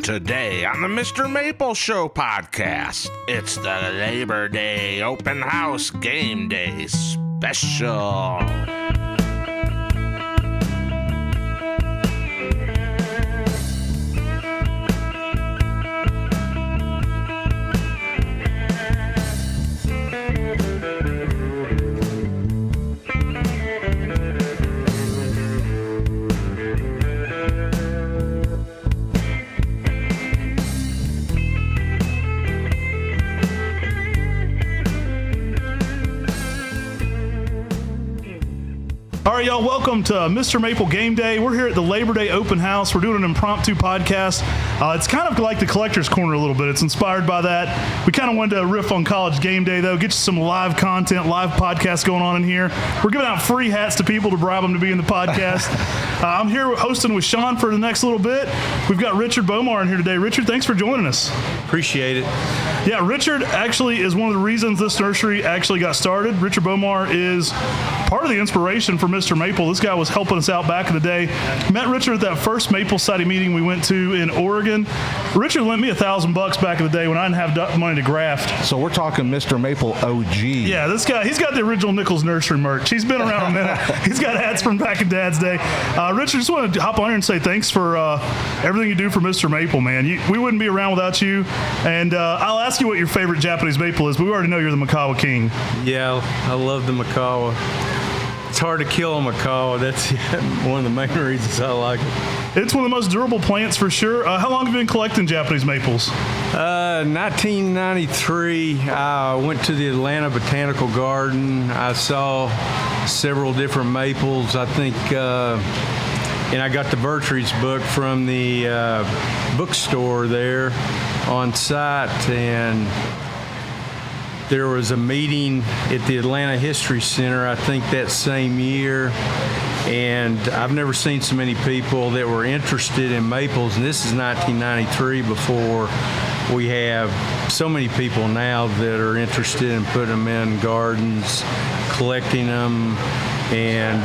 Today on the MrMaple Show podcast, it's the Labor Day Open House Game Day Special. All right, y'all, welcome to MrMaple Game Day. We're here at the Labor Day Open House. We're doing an impromptu podcast. It's kind of like the Collector's Corner a little bit. It's inspired by that. We kind of wanted to riff on College Game Day, though, get you some live content, live podcasts going on in here. We're giving out free hats to people to bribe them to be in the podcast. I'm here hosting with Sean for the next little bit. We've got Richard Bomar in here today. Richard, thanks for joining us. Appreciate it. Yeah, Richard actually is one of the reasons this nursery actually got started. Richard Bomar is part of the inspiration for MrMaple. This guy was helping us out back in the day. Met Richard at that first Maple Society meeting we went to in Oregon. Richard lent me $1,000 back in the day when I didn't have money to graft. So we're talking MrMaple OG. Yeah, this guy, he's got the original Nichols nursery merch. He's been around a minute. He's got hats from back in Dad's day. Richard, just wanted to hop on here and say thanks for everything you do for MrMaple, man. We wouldn't be around without you. And I'll ask you what your favorite Japanese maple is, but we already know you're the Makawa king. Yeah, I love the Makawa. It's hard to kill a Makawa. That's one of the main reasons I like it. It's one of the most durable plants for sure. How long have you been collecting Japanese maples? 1993, I went to the Atlanta Botanical Garden. I saw several different maples. I think, and I got the Bertridge book from the bookstore there on site, and there was a meeting at the Atlanta History Center, I think that same year, and I've never seen so many people that were interested in maples, and this is 1993 before we have so many people now that are interested in putting them in gardens, collecting them, and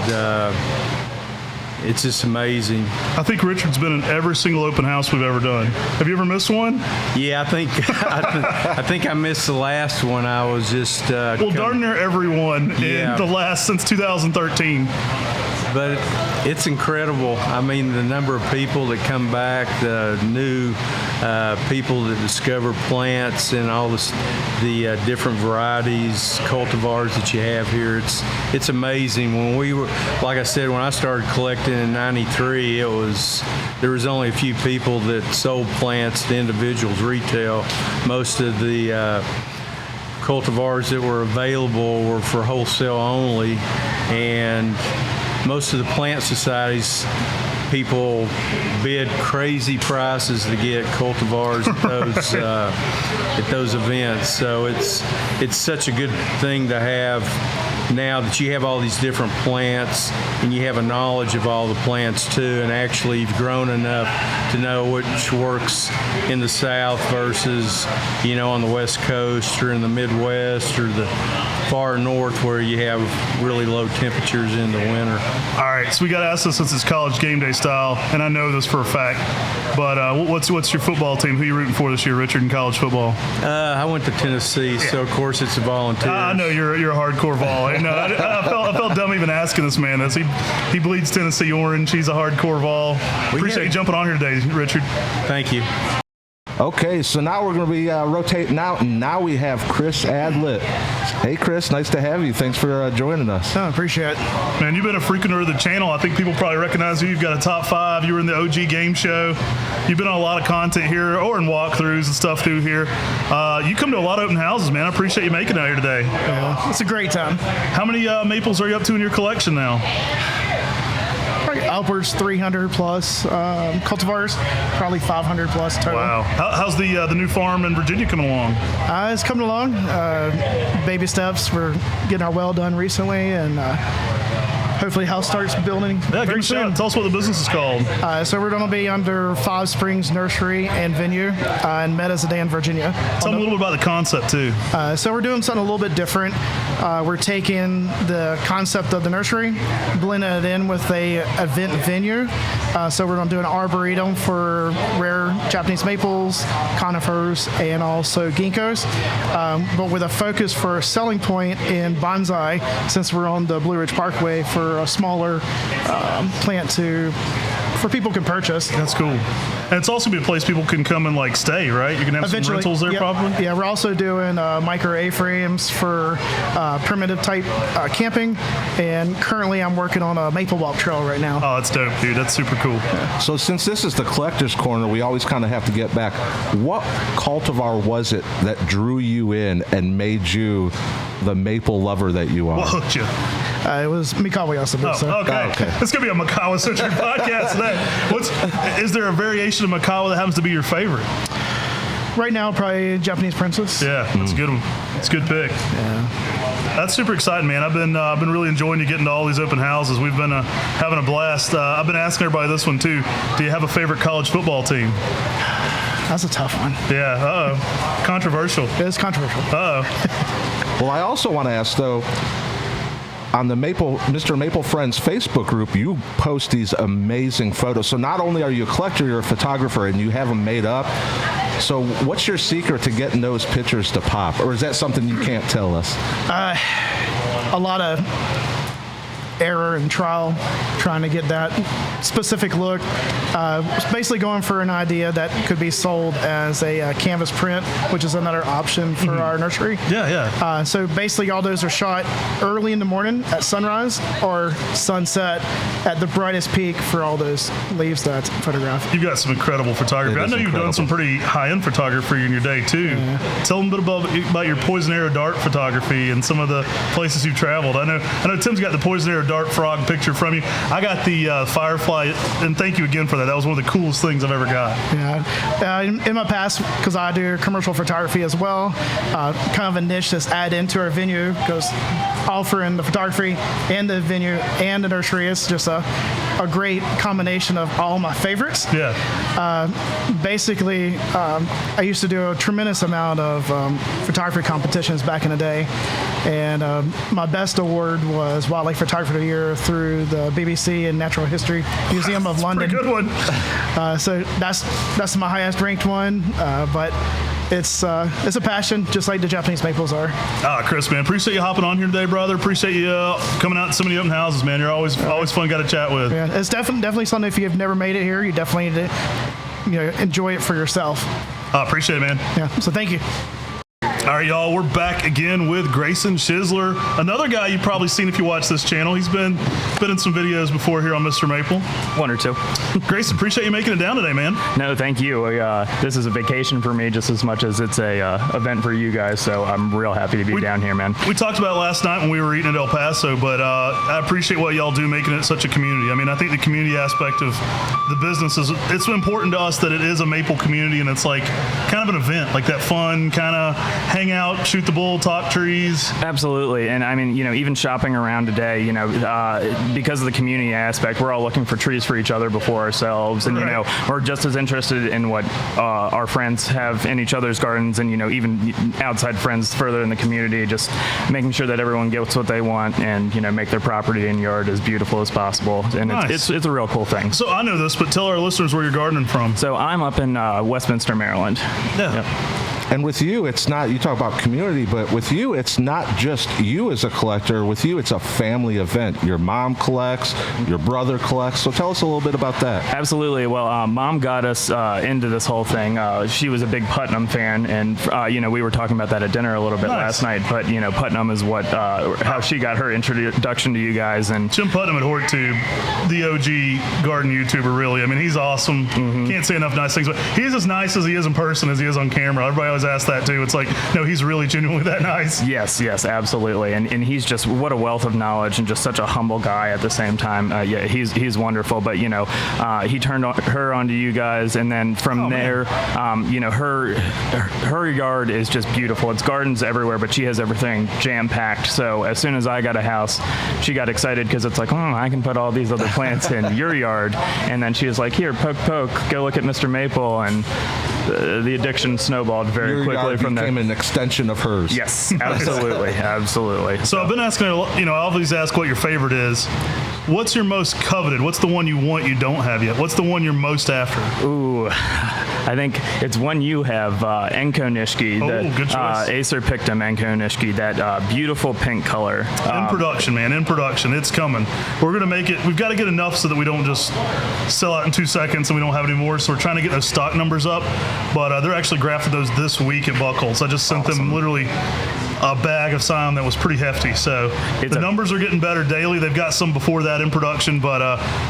it's just amazing. I think Richard's been in every single open house we've ever done. Have you ever missed one? Yeah, I think I missed the last one. I was just darn near every one in the last since 2013. But it's incredible. I mean, the number of people that come back, the new people that discover plants and all the different varieties, cultivars that you have here. It's amazing. When we were, like I said, when I started collecting in '93, there was only a few people that sold plants to individuals, retail. Most of the cultivars that were available were for wholesale only, and most of the plant societies, people bid crazy prices to get cultivars at those events. So it's such a good thing to have now that you have all these different plants and you have a knowledge of all the plants too, and actually you've grown enough to know which works in the South versus, on the West Coast or in the Midwest or the far north where you have really low temperatures in the winter. All right, so we got to ask this since it's College Game Day style, and I know this for a fact, but what's your football team? Who are you rooting for this year, Richard, in college football? I went to Tennessee, so of course it's a volunteer. I know you're a hardcore Vol. I felt dumb even asking this man this. He bleeds Tennessee orange. He's a hardcore Vol. Appreciate you jumping on here today, Richard. Thank you. Okay, so now we're going to be rotating out, and now we have Chris Adlit. Hey, Chris, nice to have you. Thanks for joining us. I appreciate it. Man, you've been a frequenter of the channel. I think people probably recognize you. You've got a top 5. You were in the OG game show. You've been on a lot of content here or in walkthroughs and stuff through here. You come to a lot of open houses, man. I appreciate you making it out here today. Yeah, it's a great time. How many maples are you up to in your collection now? Upwards 300 plus cultivars, probably 500 plus total. Wow. How's the new farm in Virginia coming along? It's coming along. Baby steps. We're getting our well done recently, and hopefully house starts building very soon. Tell us what the business is called. So we're going to be under Five Springs Nursery and Venue in Meta-Sedan, Virginia. Tell me a little bit about the concept, too. So we're doing something a little bit different. We're taking the concept of the nursery, blending it in with a event venue, So we're going to do an arboretum for rare Japanese maples, conifers, and also ginkgos, but with a focus for a selling point in bonsai, since we're on the Blue Ridge Parkway, for a smaller plant for people can purchase. That's cool. And it's also be a place people can come and like stay, right? You can have some rentals there, probably. Yeah, we're also doing micro A-frames for primitive type camping, and currently I'm working on a maple walk trail right now. Oh, that's dope, dude. That's super cool. So since this is the collector's corner, we always kind of have to get back. What cultivar was it that drew you in and made you the maple lover that you are? What hooked you? It was Mikawa Yasubu. Okay. It's going to be a Mikawa-centric podcast today. Is there a variation of Mikawa that happens to be your favorite? Right now, probably Japanese Princess. Yeah, that's a good one. It's a good pick. Yeah. That's super exciting, man. I've been really enjoying you getting to all these open houses. We've been having a blast. I've been asking everybody this one, too. Do you have a favorite college football team? That's a tough one. Yeah, controversial. It is controversial. Well, I also want to ask, though, on the Mr. Maple Friends Facebook group, you post these amazing photos. So not only are you a collector, you're a photographer, and you have them made up. So what's your secret to getting those pictures to pop? Or is that something you can't tell us? A lot of error and trial, trying to get that specific look. Basically going for an idea that could be sold as a canvas print, which is another option for our nursery. Yeah. So basically all those are shot early in the morning at sunrise or sunset at the brightest peak for all those leaves that I photograph. You've got some incredible photography. I know you've done some pretty high-end photography in your day, too. Yeah. Tell them a bit about your poison arrow dart photography and some of the places you've traveled. I know Tim's got the poison arrow dart frog picture from you. I got the firefly, and thank you again for that. That was one of the coolest things I've ever got. Yeah. In my past, because I do commercial photography as well, kind of a niche that's added into our venue, because offering the photography and the venue and the nursery is just a great combination of all my favorites. Yeah. Basically, I used to do a tremendous amount of photography competitions back in the day, and my best award was Wildlife Photographer of the Year through the BBC and Natural History Museum of London. Pretty good one. So that's my highest ranked one, but it's a passion, just like the Japanese maples are. Chris, man, appreciate you hopping on here today, brother. Appreciate you coming out to some of the open houses, man. You're always fun guy to chat with. Yeah, it's definitely something. If you've never made it here, you definitely need to enjoy it for yourself. Appreciate it, man. Yeah. So thank you. All right, y'all, we're back again with Grayson Schisler, another guy you've probably seen if you watch this channel. He's been in some videos before here on Mr. Maple. One or two. Grayson, appreciate you making it down today, man. No, thank you. This is a vacation for me just as much as it's a event for you guys, so I'm real happy to be down here, man. We talked about it last night when we were eating at El Paso, but I appreciate what y'all do making it such a community. I mean, I think the community aspect of the business it's important to us that it is a maple community, and it's like kind of an event, like that fun kind of hang out, shoot the bull, talk trees. Absolutely. And I mean, even shopping around today, because of the community aspect, we're all looking for trees for each other before ourselves. And, we're just as interested in what our friends have in each other's gardens, and, even outside friends further in the community, just making sure that everyone gets what they want and, make their property and yard as beautiful as possible. And nice. it's a real cool thing. So I know this, but tell our listeners where you're gardening from. So I'm up in Westminster, Maryland. Yeah. Yep. And with you, it's not, you talk about community, but with you, it's not just you as a collector. With you, it's a family event. Your mom collects, your brother collects. So tell us a little bit about that. Absolutely. Well, Mom got us into this whole thing. She was a big Putnam fan, and, we were talking about that at dinner a little bit last night. But, Putnam is how she got her introduction to you guys. And Jim Putnam at HortTube, the OG garden YouTuber, really. I mean, he's awesome. Can't say enough nice things. But he's as nice as he is in person as he is on camera. Everybody always asks that, too. It's like, no, he's really genuinely that nice. Yes, absolutely. And he's just, what a wealth of knowledge and just such a humble guy at the same time. He's wonderful. But, he turned her onto you guys. And then from there, her yard is just beautiful. It's gardens everywhere, but she has everything jam-packed. So as soon as I got a house, she got excited because it's like, I can put all these other plants in your yard. And then she was like, here, poke, go look at Mr. Maple. And the addiction snowballed very quickly from there. Became an extension of hers. Yes, absolutely. So I've been asking, I always ask what your favorite is. What's your most coveted? What's the one you want you don't have yet? What's the one you're most after? Ooh, I think it's one you have, Enko Nishiki. Good choice. Acer picked him, Enko Nishiki, that beautiful pink color. In production, man. In production. It's coming. We're going to make it. We've got to get enough so that we don't just sell out in 2 seconds and we don't have any more. So we're trying to get those stock numbers up. But they're actually grafted those this week at Buckholz. I just sent them literally a bag of Scion that was pretty hefty. So the numbers are getting better daily. They've got some before that in production, but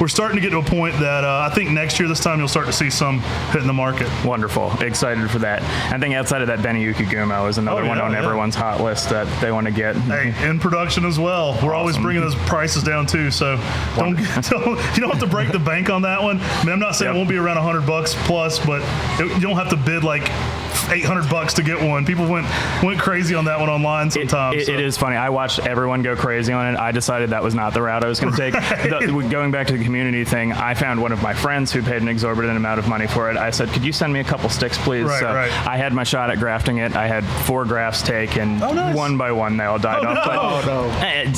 we're starting to get to a point that I think next year this time you'll start to see some hitting the market. Wonderful. Excited for that. I think outside of that, Beniyuki Gumo is another one on everyone's hot list that they want to get. Hey, in production as well. We're always bringing those prices down too, so you don't have to break the bank on that one. I mean, I'm not saying it won't be around $100 plus, but you don't have to bid like $800 to get one. People went crazy on that one online sometimes. It is funny. I watched everyone go crazy on it. I decided that was not the route I was going to take. Going back to the community thing, I found one of my friends who paid an exorbitant amount of money for it. I said, could you send me a couple sticks, please? I had my shot at grafting it. I had 4 grafts take, and one by one they all died off.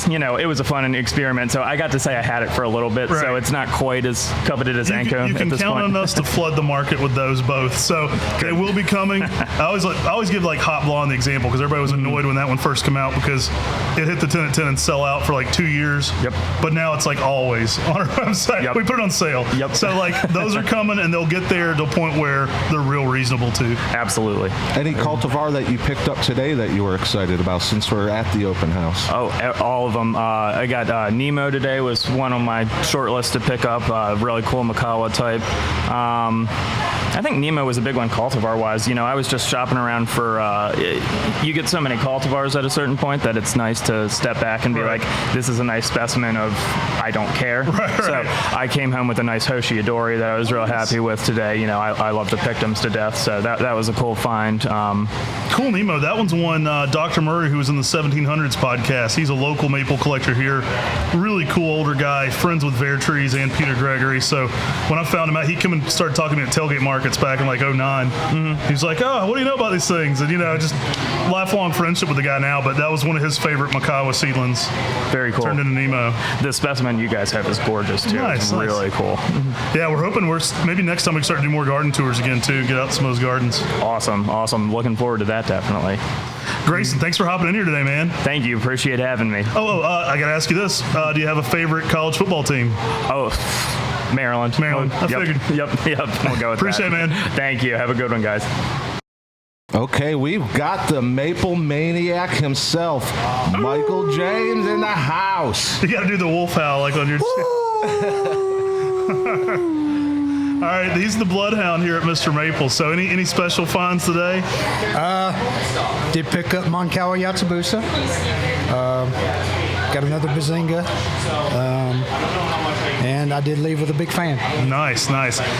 It was a fun experiment, so I got to say I had it for a little bit, so it's not quite as coveted as Enko at this point. You can count on us to flood the market with those both, so they will be coming. I always give like Hot Blonde the example because everybody was annoyed when that one first came out because it hit the 10 at 10 and sell out for like 2 years. Yep. But now it's like always on our website. Yep. We put it on sale. Yep. So like those are coming and they'll get there to a point where they're real reasonable too. Absolutely. Any cultivar that you picked up today that you were excited about since we're at the open house? Oh, all of them. I got Nemo today was one on my short list to pick up. Really cool Makawa type. I think Nemo was a big one cultivar-wise. I was just shopping around for, you get so many cultivars at a certain point that it's nice to step back and be like, this is a nice specimen of I don't care. So I came home with a nice Hoshi Adori that I was real happy with today. I love the Pictums to death, so that was a cool find. Cool Nemo. That one's one Dr. Murray, who was in the 1700s podcast. He's a local maple collector here. Really cool older guy, friends with Vertrees and Peter Gregory. So when I found him out, he came and started talking to me at tailgate markets back in like 09. He was like, oh, what do you know about these things? And just lifelong friendship with the guy now, but that was one of his favorite Makawa seedlings. Very cool. Turned into Nemo. The specimen you guys have is gorgeous too. It's really cool. Yeah, we're hoping maybe next time we can start to do more garden tours again too, get out to some of those gardens. Awesome. Looking forward to that definitely. Grayson, thanks for hopping in here today, man. Thank you. Appreciate having me. I got to ask you this. Do you have a favorite college football team? Maryland. I figured. Yep. We'll go with Appreciate that. It, man. Thank you. Have a good one, guys. Okay, we've got the Maple Maniac himself, Michael James, in the house. You got to do the wolf howl like on your... All right, he's the bloodhound here at MrMaple. So any special finds today? Did pick up Monkawa Yatsubusa. Got another Bazinga. And I did leave with a big fan. Nice.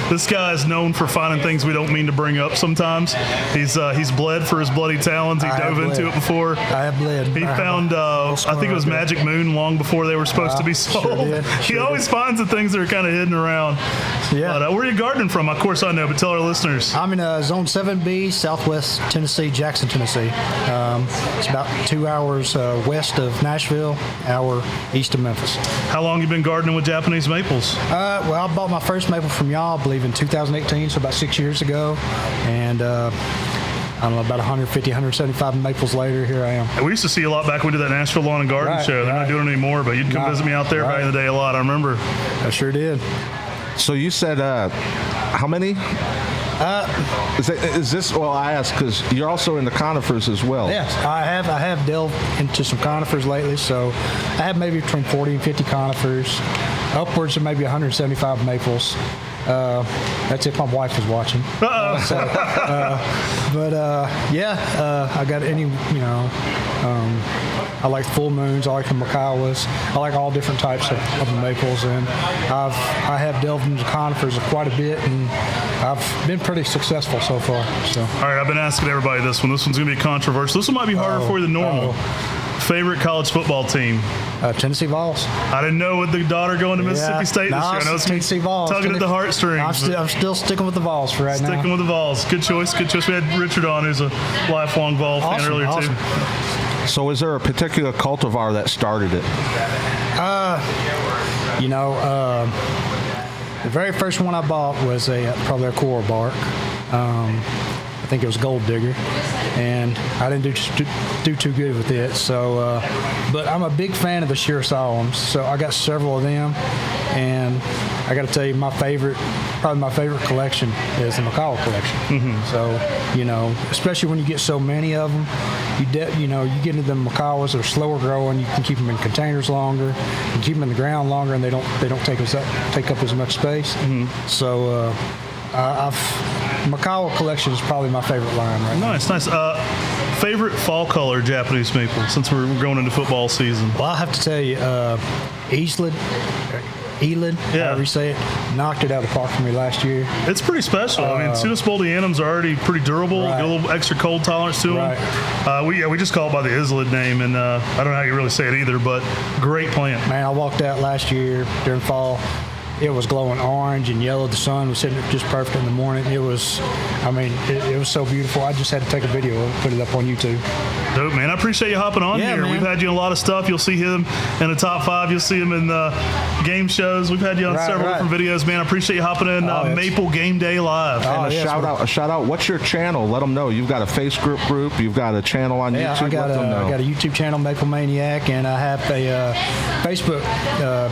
This guy is known for finding things we don't mean to bring up sometimes. He's bled for his bloody talons. He dove into it before. I have bled. He found, I think it was Magic Moon long before they were supposed to be sold. He always finds the things that are kind of hidden around. Yeah. But where are you gardening from? Of course I know, but tell our listeners. I'm in Zone 7B, Southwest Tennessee, Jackson, Tennessee. It's about 2 hours west of Nashville, hour east of Memphis. How long you been gardening with Japanese maples? Well, I bought my first maple from y'all, I believe, in 2018, so about 6 years ago. And I don't know, about 150, 175 maples later, here I am. We used to see you a lot back when we did that Nashville Lawn and Garden show. They're not doing it anymore, but you'd come visit me out there back in the day a lot, I remember. I sure did. So you said, how many? Is this? Well, I asked because you're also into conifers as well. Yes, I have delved into some conifers lately. So I have maybe between 40 and 50 conifers, upwards of maybe 175 maples. That's if my wife is watching. I got any, I like full moons. I like the Makawas. I like all different types of maples, and I have delved into conifers quite a bit, and I've been pretty successful so far. So. All right, I've been asking everybody this one. This one's going to be controversial. This one might be harder for you than normal. Favorite college football team? Tennessee Vols. I didn't know with the daughter going to Mississippi State this year. I know it's Tennessee Vols. Tugging at the heartstrings. I'm still sticking with the Vols for right now. Sticking with the Vols. Good choice. We had Richard on, who's a lifelong Vol fan earlier too. So is there a particular cultivar that started it? The very first one I bought was probably a coral bark. I think it was Gold Digger, and I didn't do too good with it. So, but I'm a big fan of the sheer solemns, so I got several of them, and I got to tell you, probably my favorite collection is the Macaw collection. Mm-hmm. So, especially when you get so many of them, you get into the Macaws that are slower growing. You can keep them in containers longer, you can keep them in the ground longer, and they don't take up as much space. Mm-hmm. So, Macaw collection is probably my favorite line right now. Nice. Favorite fall color Japanese maple since we're going into football season? Well, I have to tell you, Elid, however you say it, knocked it out of the park for me last year. It's pretty special. Pseudospolianums are already pretty durable. Right. Get a little extra cold tolerance to them. Right. We just call it by the Islid name, and I don't know how you really say it either, but great plant. Man, I walked out last year during fall. It was glowing orange and yellow. The sun was hitting it just perfect in the morning. It was so beautiful. I just had to take a video of it, put it up on YouTube. Dope, man. I appreciate you hopping on here. Man. We've had you in a lot of stuff. You'll see him in the top 5. You'll see him in the game shows. We've had you on several different videos, man. I appreciate you hopping in Maple Game Day Live. And a shout out. What's your channel? Let them know. You've got a Facebook group. You've got a channel on YouTube. I got a YouTube channel, Maple Maniac, and I have a Facebook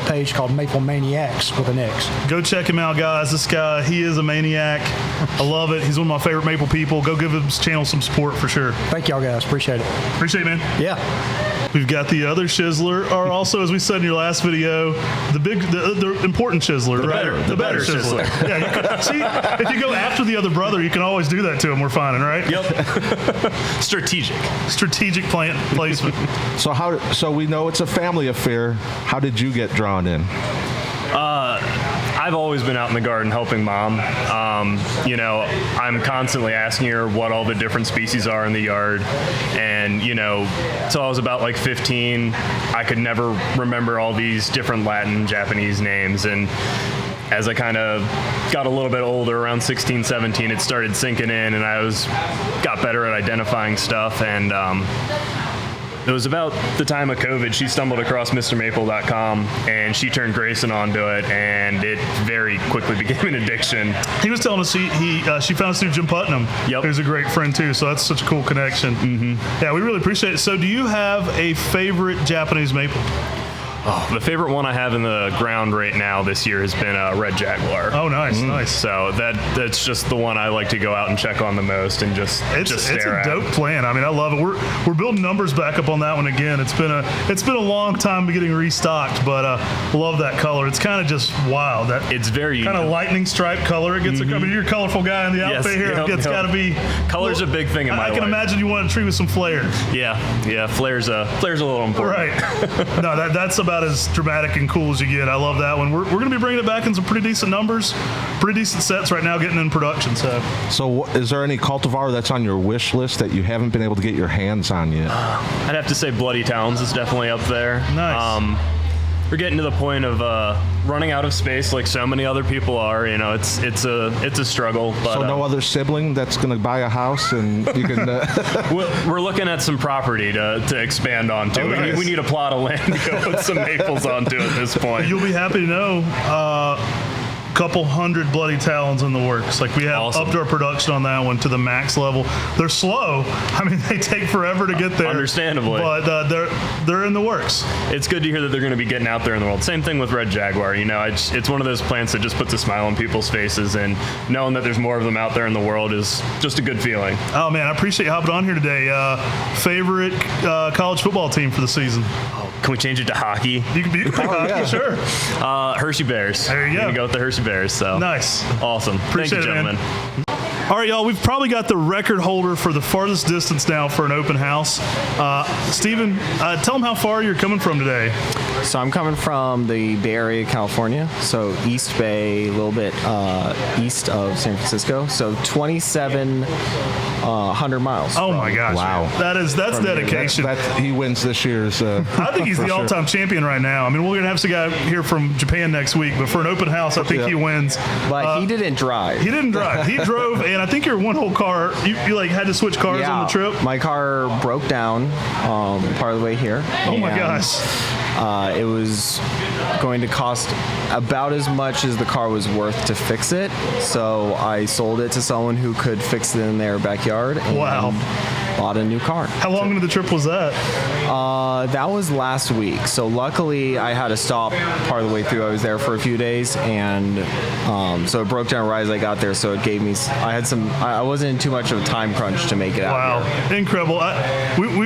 page called Maple Maniacs with an X. Go check him out, guys. This guy, he is a maniac. I love it. He's one of my favorite maple people. Go give his channel some support for sure. Thank y'all, guys. Appreciate it. Appreciate it, man. Yeah. We've got the other Schisler, or also, as we said in your last video, the important Schisler, the better Schisler. Yeah, see, if you go after the other brother, you can always do that to him. We're finding, right? Yep. Strategic plant placement. So we know it's a family affair. How did you get drawn in? I've always been out in the garden helping Mom. I'm constantly asking her what all the different species are in the yard. And, till I was about like 15, I could never remember all these different Latin, Japanese names. And as I kind of got a little bit older, around 16, 17, it started sinking in, and I got better at identifying stuff. And it was about the time of COVID. She stumbled across MrMaple.com, and she turned Grayson onto it, and it very quickly became an addiction. He was telling us she found us through Jim Putnam. Yep. Who's a great friend too, so that's such a cool connection. Mm-hmm. Yeah, we really appreciate it. So do you have a favorite Japanese maple? Oh, the favorite one I have in the ground right now this year has been a Red Jaguar. Oh, nice, nice. So that's just the one I like to go out and check on the most and just stare at. It's a dope plant. I mean, I love it. We're building numbers back up on that one again. It's been a long time getting restocked, but love that color. It's kind of just wild. It's very kind of lightning stripe color. It gets. I mean, you're a colorful guy in the outfit here. It's got to be. Color's a big thing in my life. I can imagine you want a tree with some flair. Yeah. Flair's a little important. Right. No, that's about as dramatic and cool as you get. I love that one. We're going to be bringing it back in some pretty decent numbers, pretty decent sets right now, getting in production. So is there any cultivar that's on your wish list that you haven't been able to get your hands on yet? I'd have to say Bloody Towns is definitely up there. Nice. We're getting to the point of running out of space, like so many other people are. It's a struggle. But, so no other sibling that's going to buy a house, and you can. We're looking at some property to expand onto. Oh, nice. We need a plot of land to go put some maples onto at this point. You'll be happy to know. Couple hundred Bloody Talons in the works. Like we have upped our production on that one to the max level. They're slow. I mean, they take forever to get there. Understandably. But they're in the works. It's good to hear that they're going to be getting out there in the world. Same thing with Red Jaguar. It's one of those plants that just puts a smile on people's faces, and knowing that there's more of them out there in the world is just a good feeling. Oh, man, I appreciate you hopping on here today. Favorite college football team for the season? Can we change it to hockey? You can pick hockey, sure. Hershey Bears. There you go. I'm going to go with the Hershey Bears. So nice. Awesome. Appreciate Thank you, gentlemen. Man. All right, y'all, we've probably got the record holder for the farthest distance now for an open house. Steven, tell them how far you're coming from today. So I'm coming from the Bay Area, California, so East Bay, a little bit east of San Francisco, so 2,700 miles. Oh my gosh! Wow, that's dedication. He wins this year's. I think he's the all-time champion right now. I mean, we're gonna have some guy here from Japan next week, but for an open house, I think he wins. But he didn't drive. He didn't drive. He drove, and I think your one whole car. You like had to switch cars on the trip. My car broke down part of the way here. Oh my gosh! It was going to cost about as much as the car was worth to fix it. So I sold it to someone who could fix it in their backyard. And bought a new car. How long into the trip was that? That was last week. So luckily I had to stop part of the way through. I was there for a few days, and so it broke down right as I got there. So it gave me, I wasn't in too much of a time crunch to make it out here. Wow, incredible.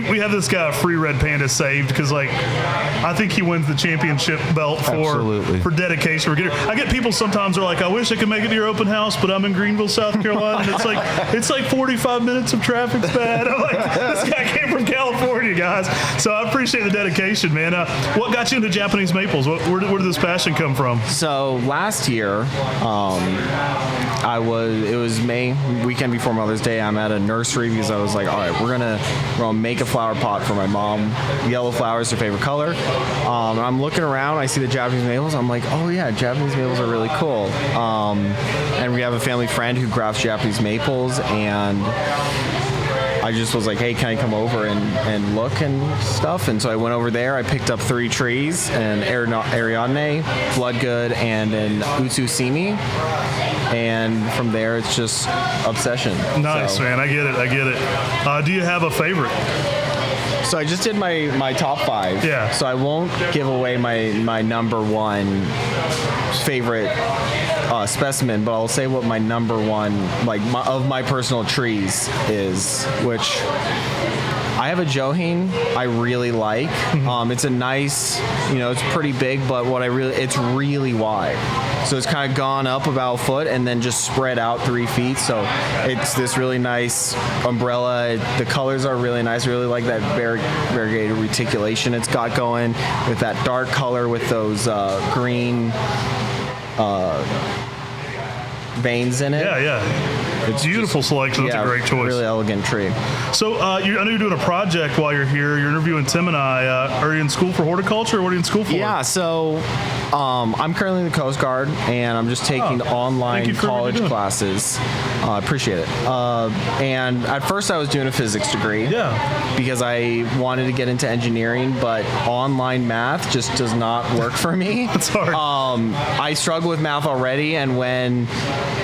We have this guy, Free Red Panda, saved because I think he wins the championship belt for dedication. I get people sometimes are like, I wish I could make it to your open house, but I'm in Greenville, South Carolina, and it's like 45 minutes of traffic's bad. I'm like, this guy came from California, guys. So I appreciate the dedication, man. What got you into Japanese maples? Where did this passion come from? So last year, it was May, weekend before Mother's Day. I'm at a nursery because I was like, all right, we're gonna make a flower pot for my mom. Yellow flowers, her favorite color. And I'm looking around, I see the Japanese maples. I'm like, oh yeah, Japanese maples are really cool. And we have a family friend who grafts Japanese maples, and I just was like, hey, can I come over and look and stuff? And so I went over there. I picked up 3 trees, an Ariadne, Bloodgood, and an Utsusimi. And from there, it's just obsession. Nice, man. I get it. Do you have a favorite? So I just did my top 5. Yeah. So I won't give away my number 1 favorite specimen, but I'll say what my number 1 of my personal trees is, which I have a Johin I really like. It's a nice, it's pretty big, but it's really wide. So it's kind of gone up about a foot and then just spread out 3 feet. So it's this really nice umbrella. The colors are really nice. I really like that variegated reticulation it's got going with that dark color with those green veins in it. Yeah. It's beautiful selection. It's a great choice. Really elegant tree. So I know you're doing a project while you're here. You're interviewing Tim and I. Are you in school for horticulture, or what are you in school for? Yeah, so I'm currently in the Coast Guard, and I'm just taking online college classes. I appreciate it. And at first I was doing a physics degree. Yeah. Because I wanted to get into engineering, but online math just does not work for me. It's hard. I struggle with math already, and when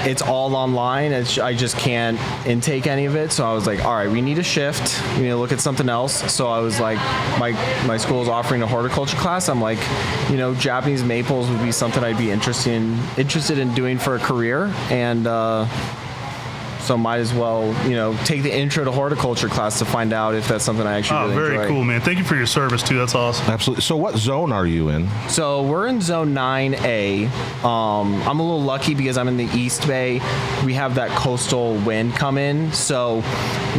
it's all online, I just can't intake any of it. So I was like, all right, we need a shift. We need to look at something else. So I was like, my school is offering a horticulture class. I'm like, Japanese maples would be something I'd be interested in doing for a career. And so might as well, take the intro to horticulture class to find out if that's something I actually really enjoy. Very cool, man. Thank you for your service, too. That's awesome. Absolutely. So what zone are you in? So we're in zone 9A. I'm a little lucky because I'm in the East Bay. We have that coastal wind come in. So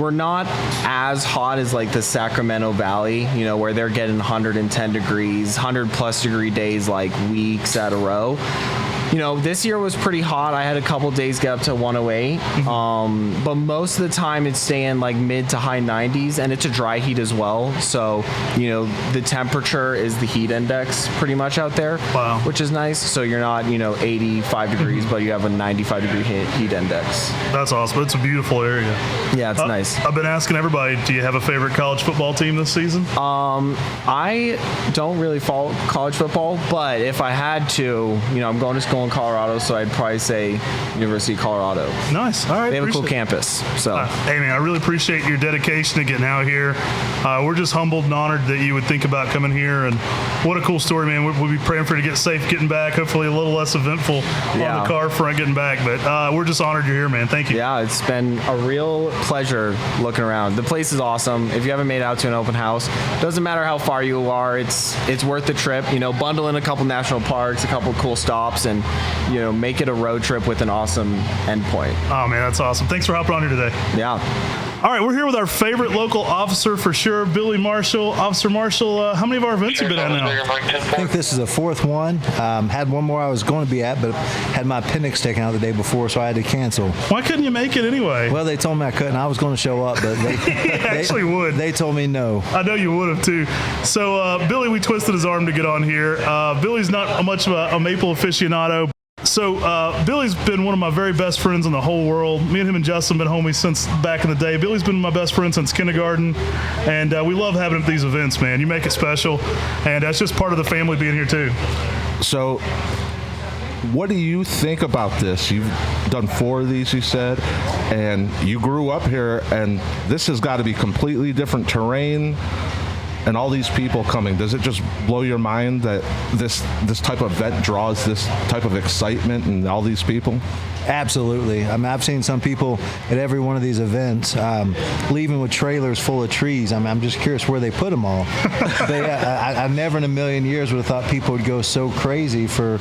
we're not as hot as like the Sacramento Valley, where they're getting 110 degrees, 100 plus degree days like weeks at a row. This year was pretty hot. I had a couple days get up to 108. But most of the time it's staying like mid to high 90s, and it's a dry heat as well. So, the temperature is the heat index pretty much out there, which is nice. So you're not, 85 degrees, but you have a 95 degree heat index. That's awesome. It's a beautiful area. Yeah, it's nice. I've been asking everybody, do you have a favorite college football team this season? I don't really follow college football, but if I had to, I'm going to school in Colorado, so I'd probably say University of Colorado. Nice. All right. They have a cool campus. So, hey man, I really appreciate your dedication to getting out here. We're just humbled and honored that you would think about coming here, and what a cool story, man. We'll be praying for you to get safe getting back. Hopefully a little less eventful on the car front getting back, but we're just honored you're here, man. Thank you. Yeah, it's been a real pleasure looking around. The place is awesome. If you haven't made it out to an open house, doesn't matter how far you are, it's worth the trip. Bundle in a couple national parks, a couple cool stops, and make it a road trip with an awesome endpoint. Oh man, that's awesome. Thanks for hopping on here today. Yeah. All right, we're here with our favorite local officer for sure, Billy Marshall. Officer Marshall, how many of our events have you been at now? I think this is the 4th one. Had one more I was going to be at, but had my appendix taken out the day before, so I had to cancel. Why couldn't you make it anyway? Well, they told me I couldn't. I was going to show up, but they would. They told me no. I know you would have too. So Billy, we twisted his arm to get on here. Billy's not much of a maple aficionado. So Billy's been one of my very best friends in the whole world. Me and him and Justin have been homies since back in the day. Billy's been my best friend since kindergarten, and we love having him at these events, man. You make it special, and that's just part of the family being here too. So, what do you think about this? You've done 4 of these, you said, and you grew up here, and this has got to be completely different terrain. And all these people coming, does it just blow your mind that this type of event draws this type of excitement and all these people? Absolutely. I mean, I've seen some people at every one of these events leaving with trailers full of trees. I mean, I'm just curious where they put them all. I never in a million years would have thought people would go so crazy for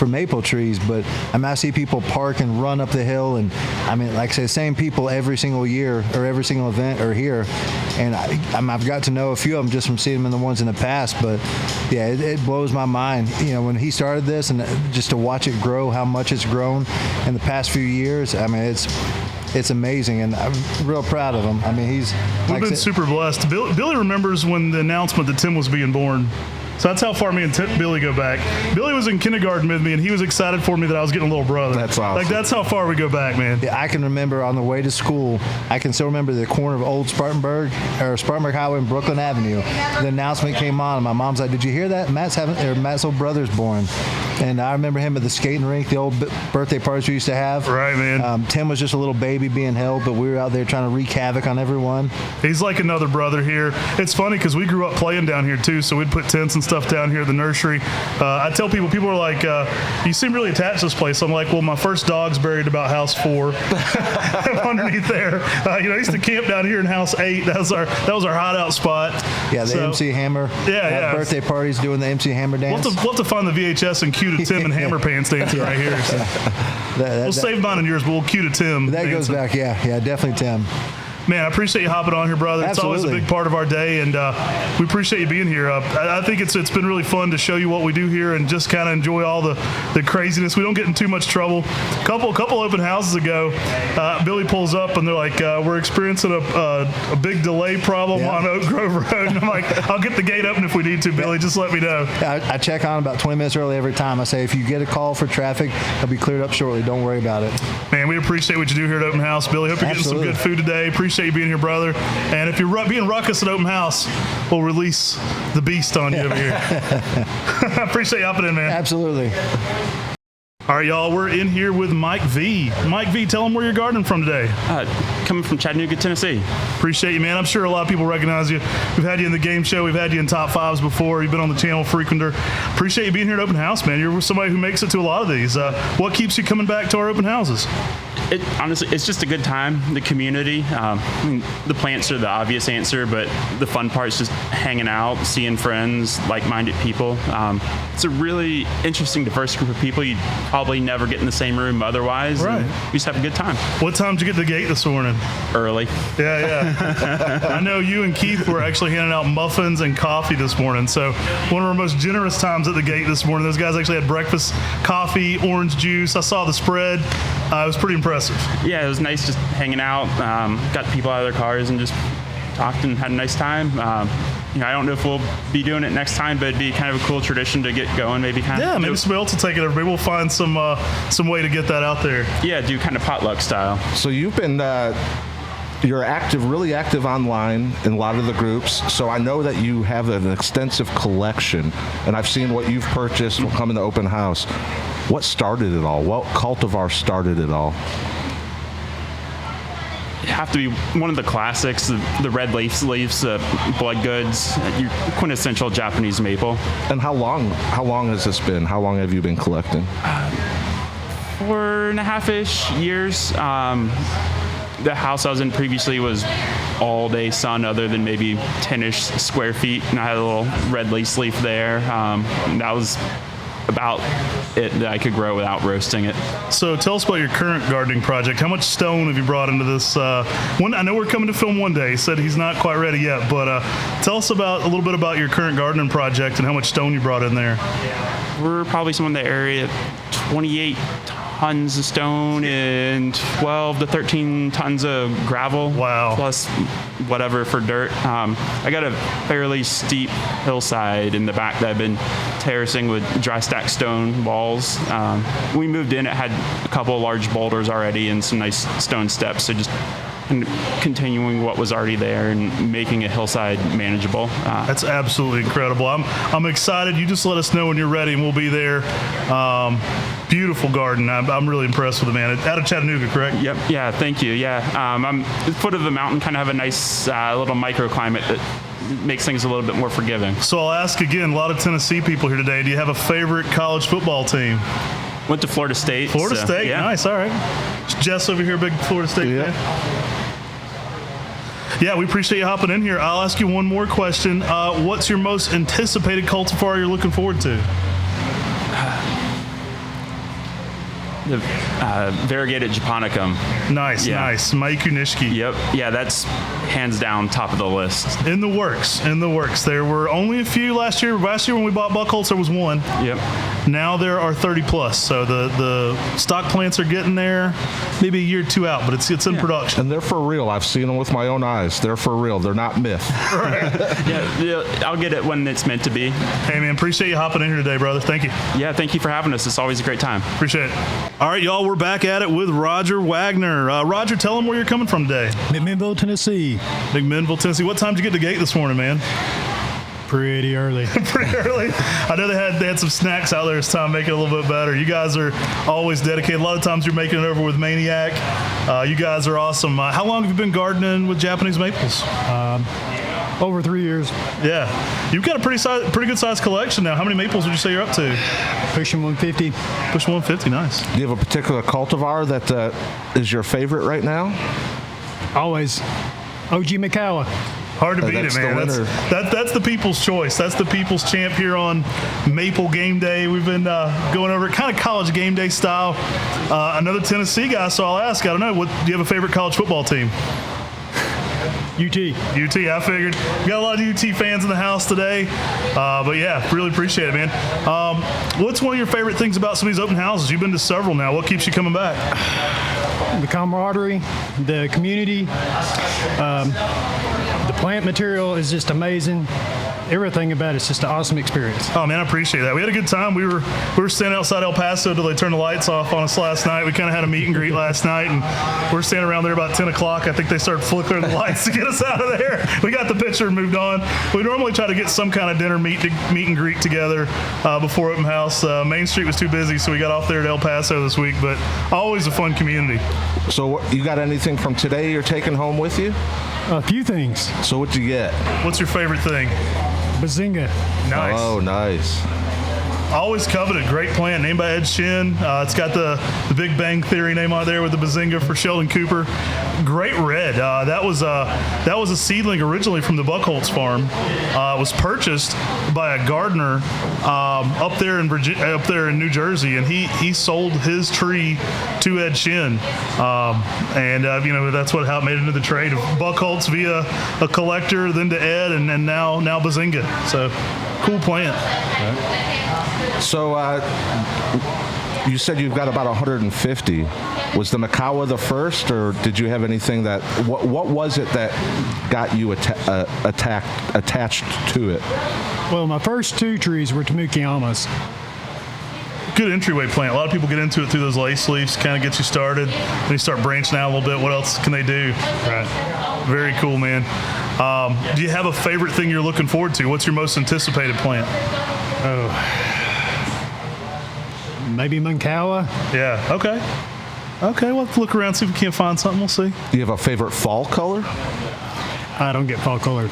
maple trees. But I mean, I see people park and run up the hill, and I mean, like I say, same people every single year or every single event are here. And I've got to know a few of them just from seeing them in the ones in the past. But yeah, it blows my mind. You know, when he started this, and just to watch it grow, how much it's grown in the past few years. I mean, it's amazing, and I'm real proud of him. I mean, we've been super blessed. Billy remembers when the announcement that Tim was being born. So that's how far me and Billy go back. Billy was in kindergarten with me, and he was excited for me that I was getting a little brother. That's awesome. Like, that's how far we go back, man. Yeah, I can remember on the way to school, I can still remember the corner of Old Spartanburg Highway and Brooklyn Avenue. The announcement came on, and my mom's like, "Did you hear that? Matt's old brother's born." And I remember him at the skating rink, the old birthday parties we used to have. Right, man. Tim was just a little baby being held, but we were out there trying to wreak havoc on everyone. He's like another brother here. It's funny because we grew up playing down here too, so we'd put tents and stuff down here at the nursery. I tell people are like, "You seem really attached to this place." I'm like, "Well, my first dog's buried about house 4 underneath there. I used to camp down here in house 8. That was our hideout spot." Yeah, the MC Hammer. Yeah. Birthday parties doing the MC Hammer dance. We'll have to find the VHS and cue to Tim and Hammer Pants dancing right here. So. We'll save mine and yours, but we'll cue to Tim. That goes back, yeah, definitely Tim. Man, I appreciate you hopping on here, brother. Absolutely. It's always a big part of our day, and we appreciate you being here. I think it's been really fun to show you what we do here and just kind of enjoy all the craziness. We don't get in too much trouble. A couple open houses ago, Billy pulls up, and they're like, "We're experiencing a big delay problem on Oak Grove Road." And I'm like, "I'll get the gate open if we need to, Billy. Just let me know." I check on about 20 minutes early every time. I say, if you get a call for traffic, it'll be cleared up shortly. Don't worry about it. Man, we appreciate what you do here at Open House, Billy. Hope you're getting some good food today. Appreciate you being here, brother. And if you're being ruckus at Open House, we'll release the beast on you over here. I appreciate you hopping in, man. Absolutely. All right, y'all, we're in here with Mike V. Mike V, tell them where you're gardening from today. Coming from Chattanooga, Tennessee. Appreciate you, man. I'm sure a lot of people recognize you. We've had you in the game show. We've had you in top 5s before. You've been on the channel frequenter. Appreciate you being here at Open House, man. You're somebody who makes it to a lot of these. What keeps you coming back to our open houses? Honestly, it's just a good time. The community. The plants are the obvious answer, but the fun part is just hanging out, seeing friends, like-minded people. It's a really interesting, diverse group of people you'd probably never get in the same room otherwise. Right. We just have a good time. What time did you get to the gate this morning? Early. Yeah. I know you and Keith were actually handing out muffins and coffee this morning. So one of our most generous times at the gate this morning. Those guys actually had breakfast, coffee, orange juice. I saw the spread. It was pretty impressive. Yeah, it was nice just hanging out. Got people out of their cars and just talked and had a nice time. I don't know if we'll be doing it next time, but it'd be kind of a cool tradition to get going. Maybe maybe somebody else will take it over. Maybe we'll find some way to get that out there. Yeah, do kind of potluck style. So you've been you're really active online in a lot of the groups. So I know that you have an extensive collection, and I've seen what you've purchased coming to Open House. What started it all? What cultivar started it all? Have to be one of the classics, the red leaves, blood goods, your quintessential Japanese maple. And how long has this been? How long have you been collecting? 4.5-ish years. The house I was in previously was all day sun, other than maybe 10-ish square feet, and I had a little red lace leaf there. That was about it that I could grow without roasting it. So tell us about your current gardening project. How much stone have you brought into this? I know we're coming to film one day. He said he's not quite ready yet, but tell us a little bit about your current gardening project and how much stone you brought in there. We're probably somewhere in the area 28 tons of stone and 12 to 13 tons of gravel. Wow. Plus whatever for dirt. I got a fairly steep hillside in the back that I've been terracing with dry stack stone walls. When we moved in, it had a couple of large boulders already and some nice stone steps. So just continuing what was already there and making a hillside manageable. That's absolutely incredible. I'm excited. You just let us know when you're ready and we'll be there. Beautiful garden. I'm really impressed with it, man. Out of Chattanooga, correct? Yep. Yeah. Thank you. Yeah. I'm at the foot of the mountain, kind of have a nice little microclimate that makes things a little bit more forgiving. So I'll ask again, a lot of Tennessee people here today. Do you have a favorite college football team? Went to Florida State. Florida State. Yeah. Nice. All right. Is Jess over here, big Florida State fan? Yeah, we appreciate you hopping in here. I'll ask you one more question. What's your most anticipated cultivar you're looking forward to? The variegated japonicum. Nice, nice. Maiku Nishiki. Yep. Yeah, that's hands down top of the list. In the works. There were only a few last year. Last year when we bought Buckholz, there was one. Yep. Now there are 30 plus. So the stock plants are getting there. Maybe a year or two out, but it's in production. And they're for real. I've seen them with my own eyes. They're for real. They're not myth. Yeah, I'll get it when it's meant to be. Hey, man, appreciate you hopping in here today, brother. Thank you. Yeah, thank you for having us. It's always a great time. Appreciate it. All right, y'all, we're back at it with Roger Wagner. Roger, tell them where you're coming from today. McMinnville, Tennessee. McMinnville, Tennessee. What time did you get to gate this morning, man? Pretty early. Pretty early. I know they had some snacks out there this time, make it a little bit better. You guys are always dedicated. A lot of times you're making it over with Maniac. You guys are awesome. How long have you been gardening with Japanese maples? Over 3 years. Yeah. You've got a pretty good sized collection now. How many maples would you say you're up to? Pushing 150. Pushing 150, nice. Do you have a particular cultivar that is your favorite right now? Always. OG McCowa. Hard to beat it, man. That's the people's choice. That's the people's champ here on Maple Game Day. We've been going over it kind of college game day style. Another Tennessee guy, so I'll ask. I don't know. Do you have a favorite college football team? UT, I figured. We got a lot of UT fans in the house today. But yeah, really appreciate it, man. What's one of your favorite things about some of these open houses? You've been to several now. What keeps you coming back? The camaraderie, the community, the plant material is just amazing. Everything about it's just an awesome experience. Oh man, I appreciate that. We had a good time. We were standing outside El Paso till they turned the lights off on us last night. We kind of had a meet and greet last night, and we're standing around there about 10 o'clock. I think they started flickering the lights to get us out of there. We got the picture and moved on. We normally try to get some kind of dinner meet and greet together before open house. Main Street was too busy, so we got off there at El Paso this week, but always a fun community. So you got anything from today you're taking home with you? A few things. So what'd you get? What's your favorite thing? Bazinga. Nice. Oh, nice. Always coveted. Great plant. Named by Ed Shin. It's got the Big Bang Theory name on there with the Bazinga for Sheldon Cooper. Great red. That was a seedling originally from the Buckholz farm. It was purchased by a gardener up there in New Jersey, and he sold his tree to Ed Shin. That's how it made it into the trade of Buckholz via a collector, then to Ed, and now Bazinga. So cool plant. Right. So you said you've got about 150. Was the McCowa the first, or did you have anything that? What was it that got you attached to it? Well, my first two trees were Tamukiyamas. Good entryway plant. A lot of people get into it through those lace leaves, kind of get you started. Then you start branching out a little bit. What else can they do? Right. Very cool, man. Do you have a favorite thing you're looking forward to? What's your most anticipated plant? Oh, maybe Mankawa. Yeah. Okay. We'll have to look around, see if we can't find something. We'll see. Do you have a favorite fall color? I don't get fall color.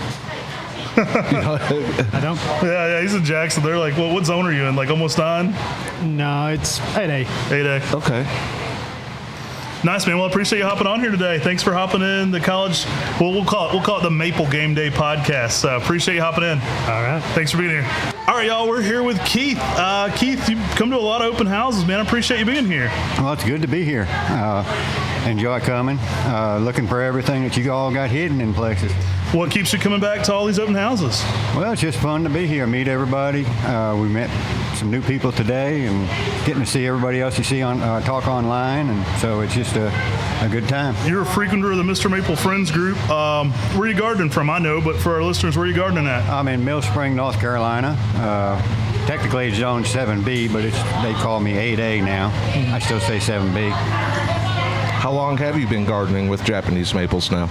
I don't. Yeah, he's in Jackson. They're like, well, what zone are you in? Like almost 9? No, it's 8A. 8A. Okay. Nice, man. Well, I appreciate you hopping on here today. Thanks for hopping in the college. Well, we'll call it the Maple Game Day podcast. Appreciate you hopping in. All right. Thanks for being here. All right, y'all. We're here with Keith. Keith, you come to a lot of open houses, man. I appreciate you being here. Well, it's good to be here. Enjoy coming. Looking for everything that you all got hidden in places. What keeps you coming back to all these open houses? Well, it's just fun to be here, meet everybody. We met some new people today and getting to see everybody else you see on talk online, and so it's just a good time. You're a frequenter of the Mr. Maple Friends group. Where are you gardening from? I know, but for our listeners, where are you gardening at? I'm in Mill Spring, North Carolina. Technically it's Zone 7B, but they call me 8A now. I still say 7B. How long have you been gardening with Japanese maples now?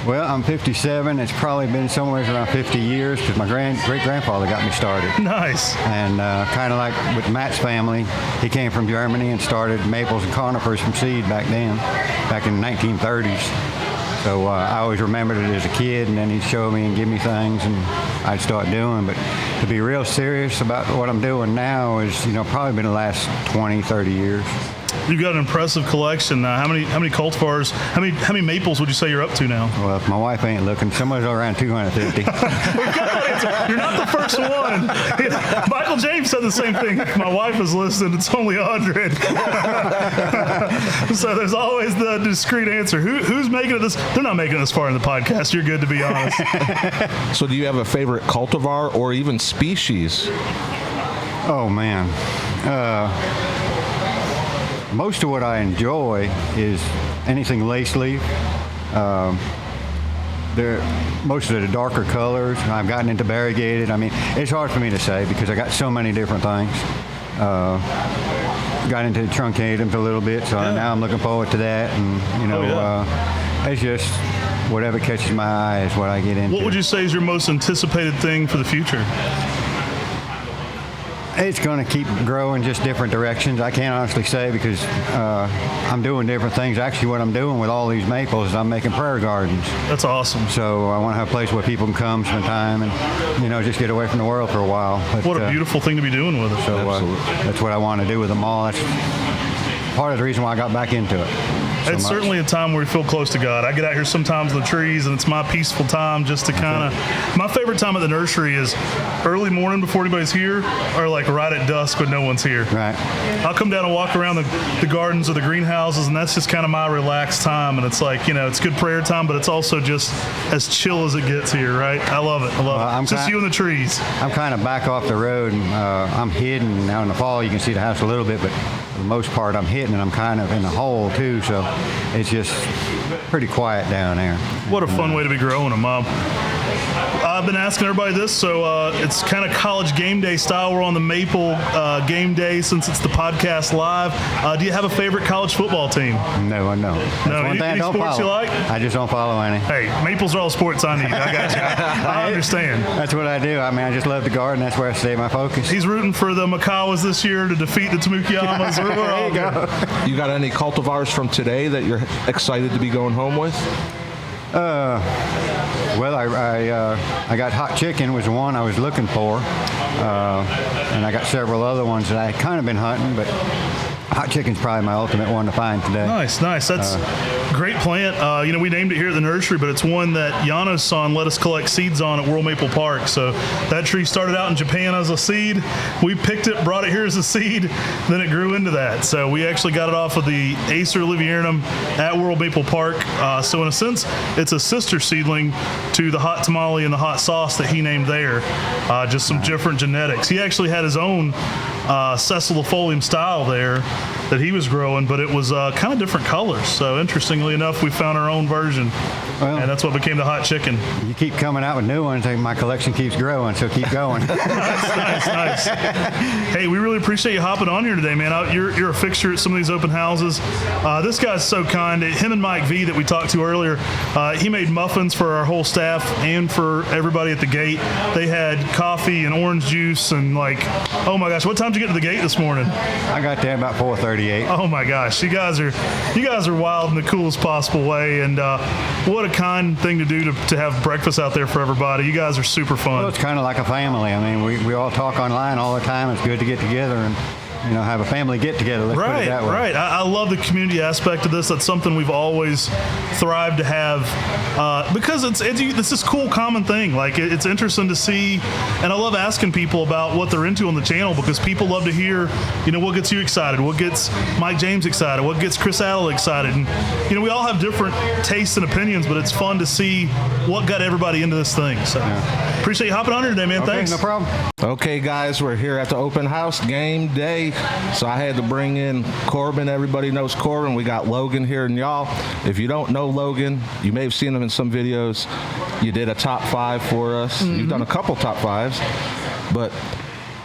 Well, I'm 57. It's probably been somewhere around 50 years because my great-grandfather got me started. Nice. And kind of like with Matt's family, he came from Germany and started maples and conifers from seed back then, back in the 1930s. So I always remembered it as a kid, and then he'd show me and give me things, and I'd start doing. But to be real serious about what I'm doing now is, probably been the last 20, 30 years. You've got an impressive collection. How many cultivars? How many maples would you say you're up to now? Well, if my wife ain't looking, somewhere around 250. You're not the first one. Michael James said the same thing. If my wife is listening, it's only 100. So there's always the discreet answer. Who's making it this? They're not making it this far in the podcast. You're good, to be honest. So do you have a favorite cultivar or even species? Oh, man. Most of what I enjoy is anything lace leaf. Most of the darker colors. I've gotten into variegated. I mean, it's hard for me to say because I got so many different things. Got into truncatums a little bit, so now I'm looking forward to that. And it's just whatever catches my eye is what I get into. What would you say is your most anticipated thing for the future? It's going to keep growing just different directions. I can't honestly say because I'm doing different things. Actually, what I'm doing with all these maples is I'm making prayer gardens. That's awesome. So I want to have a place where people can come, spend time, and just get away from the world for a while. But, what a beautiful thing to be doing with it. So that's what I want to do with them all. That's part of the reason why I got back into it. It's certainly a time where you feel close to God. I get out here sometimes in the trees, and it's my peaceful time just to kind of... My favorite time at the nursery is early morning before anybody's here, or like right at dusk when no one's here. Right. I'll come down and walk around the gardens or the greenhouses, and that's just kind of my relaxed time. And it's like, it's good prayer time, but it's also just as chill as it gets here, right? I love it. It's just you and the trees. I'm kind of back off the road, and I'm hidden. Now in the fall, you can see the house a little bit, but for the most part, I'm hidden, and I'm kind of in the hole, too, so it's just pretty quiet down there. What a fun way to be growing them up. I've been asking everybody this, so it's kind of college game day style. We're on the Maple game day since it's the podcast live. Do you have a favorite college football team? No, I don't. Any sports follow. you like? I just don't follow any. Hey, Maples are all sports I need. I got you. I understand. That's what I do. I mean, I just love the garden. That's where I stay my focus. He's rooting for the Makawas this year to defeat the Tamukiyamas. We're all good. You got any cultivars from today that you're excited to be going home with? Well, I got hot chicken was the one I was looking for, and I got several other ones that I had kind of been hunting, but hot chicken's probably my ultimate one to find today. Nice. That's great plant. We named it here at the nursery, but it's one that Yano's son let us collect seeds on at World Maple Park. So that tree started out in Japan as a seed. We picked it, brought it here as a seed, then it grew into that. So we actually got it off of the Acer Olivieranum at World Maple Park. So in a sense, it's a sister seedling to the hot tamale and the hot sauce that he named there. Just some different genetics. He actually had his own sessilifolium style there that he was growing, but it was kind of different colors. So interestingly enough, we found our own version, and that's what became the hot chicken. You keep coming out with new ones, and my collection keeps growing, so keep going. Nice. Hey, we really appreciate you hopping on here today, man. You're a fixture at some of these open houses. This guy's so kind. Him and Mike V that we talked to earlier, he made muffins for our whole staff and for everybody at the gate. They had coffee and orange juice and oh my gosh, what time did you get to the gate this morning? I got there about 4:38. Oh my gosh, you guys are wild in the coolest possible way, and what a kind thing to do to have breakfast out there for everybody. You guys are super fun. Well, it's kind of like a family. I mean, we all talk online all the time. It's good to get together and have a family get together. Let's put it that way. Right. I love the community aspect of this. That's something we've always thrived to have because it's this cool common thing. It's interesting to see, and I love asking people about what they're into on the channel because people love to hear, what gets you excited, what gets Mike James excited, what gets Chris Adlit excited, and we all have different tastes and opinions, but it's fun to see what got everybody into this thing. So appreciate you hopping on here today, man. Okay, Thanks. No problem. Okay, guys, we're here at the open house game day. So I had to bring in Corbin. Everybody knows Corbin. We got Logan here, and y'all, if you don't know Logan, you may have seen him in some videos. You did a top 5 for us. You've done a couple top 5s, but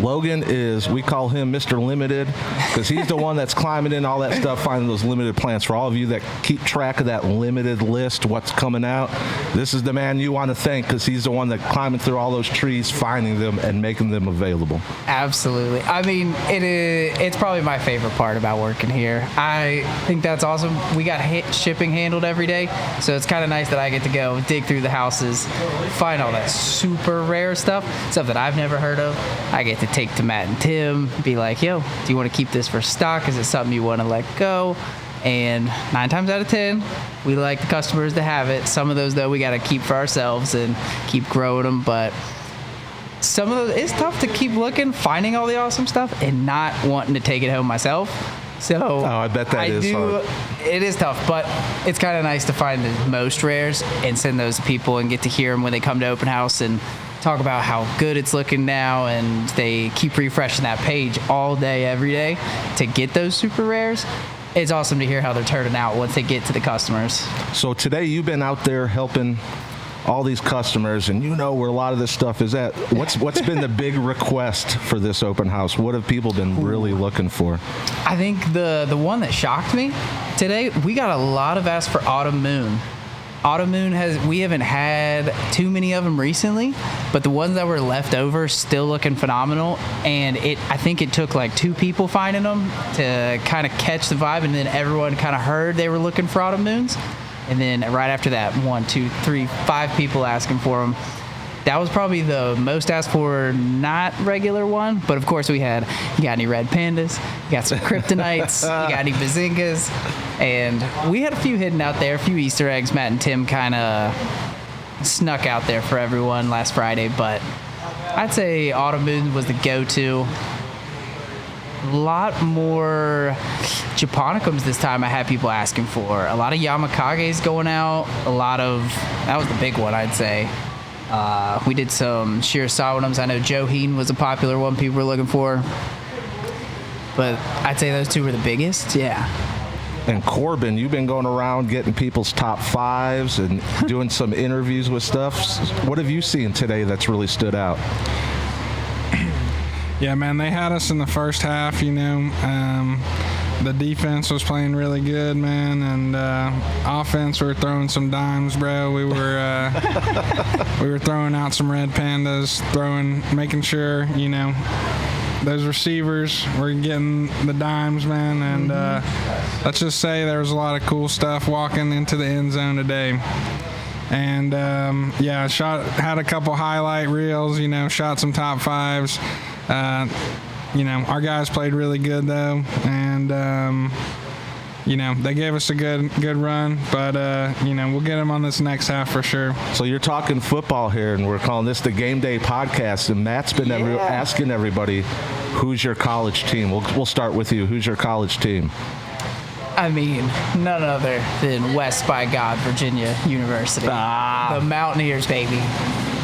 Logan is, we call him Mr. Limited because he's the one that's climbing in all that stuff, finding those limited plants. For all of you that keep track of that limited list, what's coming out, this is the man you want to thank because he's the one that climbing through all those trees, finding them, and making them available. Absolutely. I mean, it's probably my favorite part about working here. I think that's awesome. We got shipping handled every day, so it's kind of nice that I get to go dig through the houses, find all that super rare stuff that I've never heard of. I get to take to Matt and Tim, be like, yo, do you want to keep this for stock? Is it something you want to let go? And 9 times out of 10, we like the customers to have it. Some of those, though, we got to keep for ourselves and keep growing them. But some of those, it's tough to keep looking, finding all the awesome stuff, and not wanting to take it home myself. So I bet that is hard. It is tough, but it's kind of nice to find the most rares and send those to people and get to hear them when they come to open house and talk about how good it's looking now, and they keep refreshing that page all day, every day to get those super rares. It's awesome to hear how they're turning out once they get to the customers. So today you've been out there helping all these customers, and you know where a lot of this stuff is at. What's been the big request for this open house? What have people been really looking for? I think the one that shocked me today, we got a lot of asks for Autumn Moon. Autumn Moon we haven't had too many of them recently, but the ones that were left over still looking phenomenal. And I think it took like 2 people finding them to kind of catch the vibe, and then everyone kind of heard they were looking for Autumn Moons. And then right after that, 1, 2, 3, 5 people asking for them. That was probably the most asked for, not regular one. But of course we had, you got any red pandas? You got some kryptonites? You got any bazingas? And we had a few hidden out there, a few Easter eggs. Matt and Tim kind of snuck out there for everyone last Friday. But I'd say Autumn Moon was the go-to. A lot more Japonicums this time I had people asking for. A lot of Yamakages going out. That was the big one, I'd say. We did some Shirosawinums. I know Joheen was a popular one people were looking for. But I'd say those 2 were the biggest, yeah. And Corbin, you've been going around getting people's top 5s and doing some interviews with stuff. What have you seen today that's really stood out? Yeah, man, they had us in the first half, you know. The defense was playing really good, man, and offense, we were throwing some dimes, bro. We were throwing out some red pandas, making sure, you know, those receivers were getting the dimes, man. And let's just say there was a lot of cool stuff walking into the end zone today. And had a couple highlight reels, you know, shot some top 5s. You know, our guys played really good though, and you know, they gave us a good run, but you know, we'll get them on this next half for sure. So you're talking football here, and we're calling this the Game Day Podcast, and Matt's been asking everybody, who's your college team? We'll start with you. Who's your college team? I mean, none other than West by God, Virginia University. The Mountaineers, baby.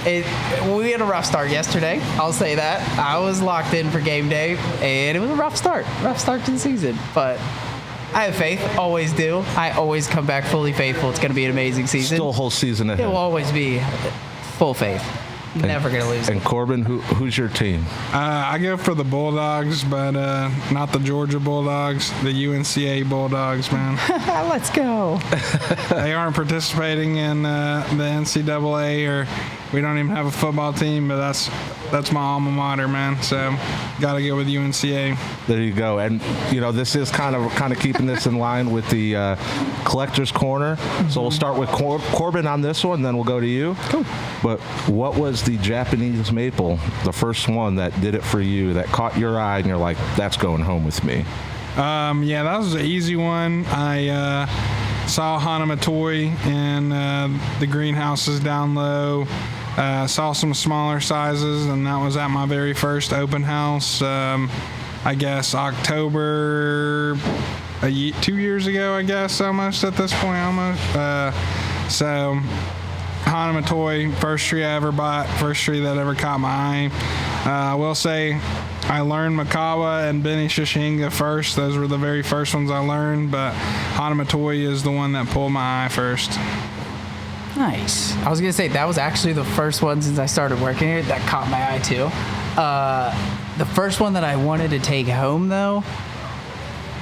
We had a rough start yesterday, I'll say that. I was locked in for game day, and it was a rough start to the season. But I have faith, always do. I always come back fully faithful. It's going to be an amazing season. Still a whole season ahead. It will always be full faith. Never going to lose. And Corbin, who's your team? I go for the Bulldogs, but not the Georgia Bulldogs, the UNCA Bulldogs, man. Let's go. They aren't participating in the NCAA, or we don't even have a football team, but that's my alma mater, man. So got to go with UNCA. There you go. And you know, this is kind of keeping this in line with the Collector's Corner. So we'll start with Corbin on this one, then we'll go to you. Cool. But what was the Japanese maple, the first one that did it for you, that caught your eye and you're like, that's going home with me? Yeah, that was an easy one. I saw Hanamatoi in the greenhouses down low. Saw some smaller sizes, and that was at my very first open house. I guess October 2 years ago, I guess, almost at this point, almost. So Hanamatoi, first tree I ever bought, first tree that ever caught my eye. I will say I learned Makawa and Benny Shishinga first. Those were the very first ones I learned, but Hanamatoya is the one that pulled my eye first. Nice. I was going to say, that was actually the first one since I started working here that caught my eye, too. The first one that I wanted to take home, though,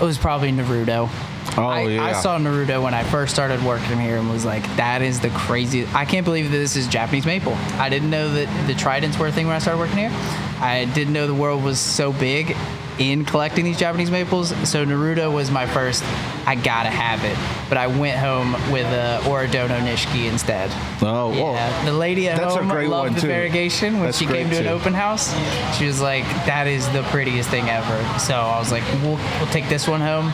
it was probably Naruto. I saw Naruto when I first started working here and was like, that is the craziest. I can't believe that this is Japanese maple. I didn't know that the tridents were a thing when I started working here. I didn't know the world was so big in collecting these Japanese maples. So Naruto was my first, I gotta have it. But I went home with Orodono Nishiki instead. Oh, yeah. The lady at home loved the variegation. When she came to an open house, she was like, that is the prettiest thing ever. So I was like, we'll take this one home.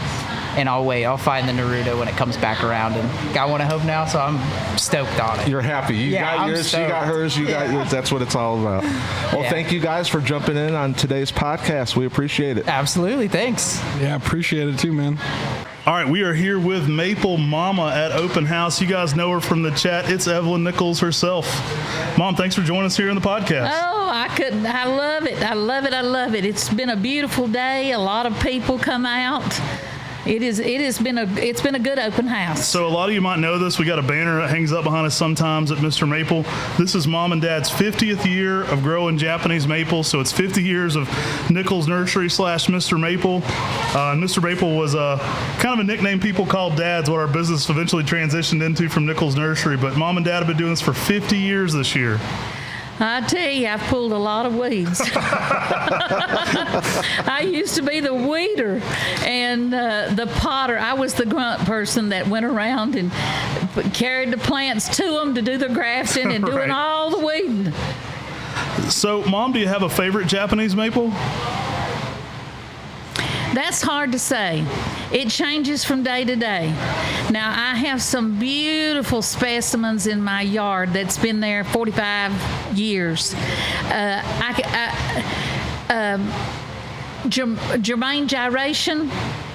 And I'll wait. I'll find the Naruto when it comes back around. And got one at home now, so I'm stoked on it. You're happy. You got yours, she got hers, you got yours. That's what it's all about. Well, thank you guys for jumping in on today's podcast. We appreciate it. Absolutely. Thanks. Yeah, appreciate it too, man. All right, we are here with Maple Mama at Open House. You guys know her from the chat. It's Evelyn Nichols herself. Mom, thanks for joining us here on the podcast. Oh, I couldn't. I love it. I love it. I love it. It's been a beautiful day. A lot of people come out. It's been a good open house. So a lot of you might know this. We got a banner that hangs up behind us sometimes at Mr. Maple. This is Mom and Dad's 50th year of growing Japanese maple. So it's 50 years of Nichols Nursery / Mr. Maple. And Mr. Maple was kind of a nickname people called Dad's, what our business eventually transitioned into from Nichols Nursery. But Mom and Dad have been doing this for 50 years this year. I tell you, I've pulled a lot of weeds. I used to be the weeder and the potter. I was the grunt person that went around and carried the plants to them to do the grafting and doing all the weeding. So, Mom, do you have a favorite Japanese maple? That's hard to say. It changes from day to day. Now, I have some beautiful specimens in my yard that's been there 45 years. Germain gyration,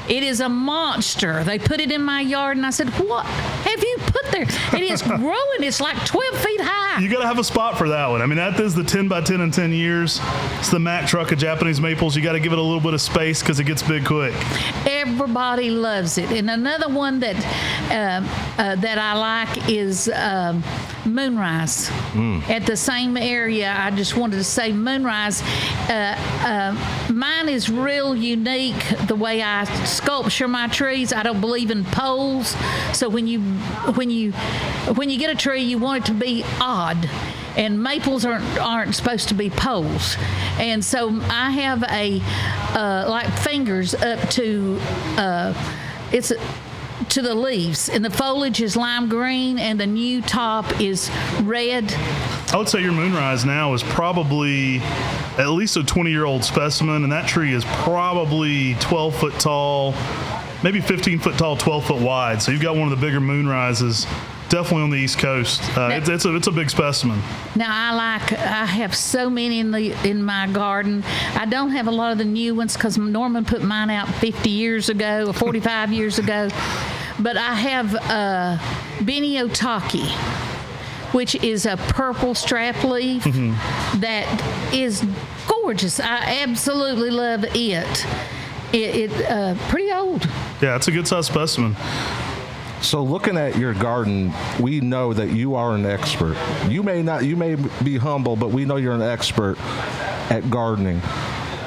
it is a monster. They put it in my yard, and I said, what have you put there? It is growing. It's like 12 feet high. You got to have a spot for that one. I mean, that is the 10 by 10 in 10 years. It's the Mack truck of Japanese maples. You got to give it a little bit of space because it gets big quick. Everybody loves it. And another one that I like is Moonrise. At the same area, I just wanted to say Moonrise. Mine is real unique the way I sculpture my trees. I don't believe in poles. So when you get a tree, you want it to be odd. And maples aren't supposed to be poles. And so I have like fingers up to to the leaves, and the foliage is lime green, and the new top is red. I would say your Moonrise now is probably at least a 20-year-old specimen, and that tree is probably 12 foot tall, maybe 15 foot tall, 12 foot wide. So you've got one of the bigger Moonrises. Definitely on the East Coast. It's a big specimen. Now I have so many in my garden. I don't have a lot of the new ones because Norman put mine out 50 years ago or 45 years ago. But I have Beni Otaki, which is a purple strap leaf that is gorgeous. I absolutely love it. It pretty old. Yeah, it's a good size specimen. So looking at your garden, we know that you are an expert. You may be humble, but we know you're an expert at gardening.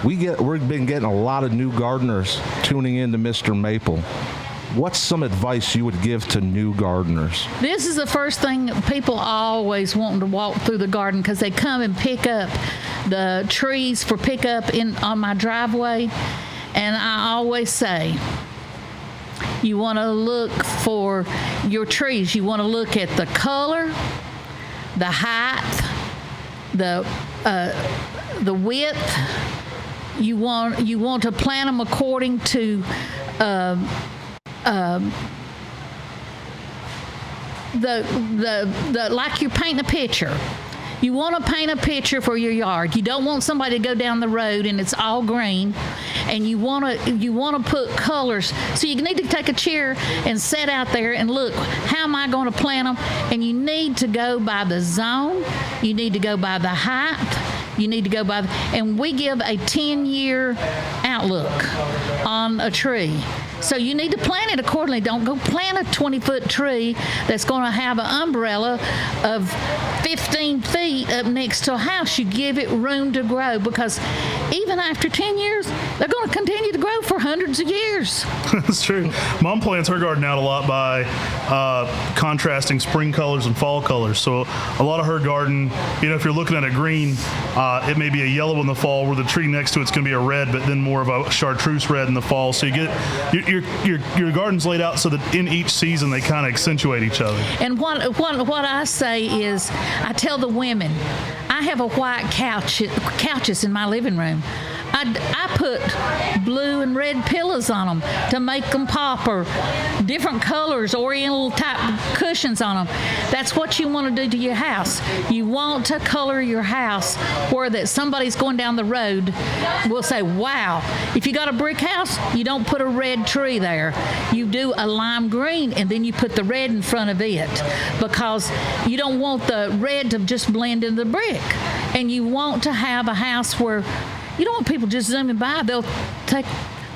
We've been getting a lot of new gardeners tuning in to Mr. Maple. What's some advice you would give to new gardeners? This is the first thing people always want to walk through the garden because they come and pick up the trees for pickup on my driveway. And I always say, you want to look for your trees. You want to look at the color, the height, the width. You want to plant them according to like you're painting a picture. You want to paint a picture for your yard. You don't want somebody to go down the road and it's all green, and you want to put colors. So you need to take a chair and sit out there and look, how am I going to plant them? And you need to go by the zone. You need to go by the height. you need to go by. And we give a 10-year outlook on a tree. So you need to plant it accordingly. Don't go plant a 20-foot tree that's going to have an umbrella of 15 feet up next to a house. You give it room to grow, because even after 10 years, they're going to continue to grow for hundreds of years. That's true. Mom plants her garden out a lot by contrasting spring colors and fall colors. So a lot of her garden, if you're looking at a green, it may be a yellow in the fall, where the tree next to it's going to be a red, but then more of a chartreuse red in the fall. So you get your garden's laid out so that in each season they kind of accentuate each other. And what I say is, I tell the women, I have a white couches in my living room. I put blue and red pillows on them to make them pop, or different colors, oriental type cushions on them. That's what you want to do to your house. You want to color your house where that somebody's going down the road will say, wow. If you got a brick house, you don't put a red tree there. You do a lime green, and then you put the red in front of it, because you don't want the red to just blend into the brick. And you want to have a house where you don't want people just zooming by. They'll take,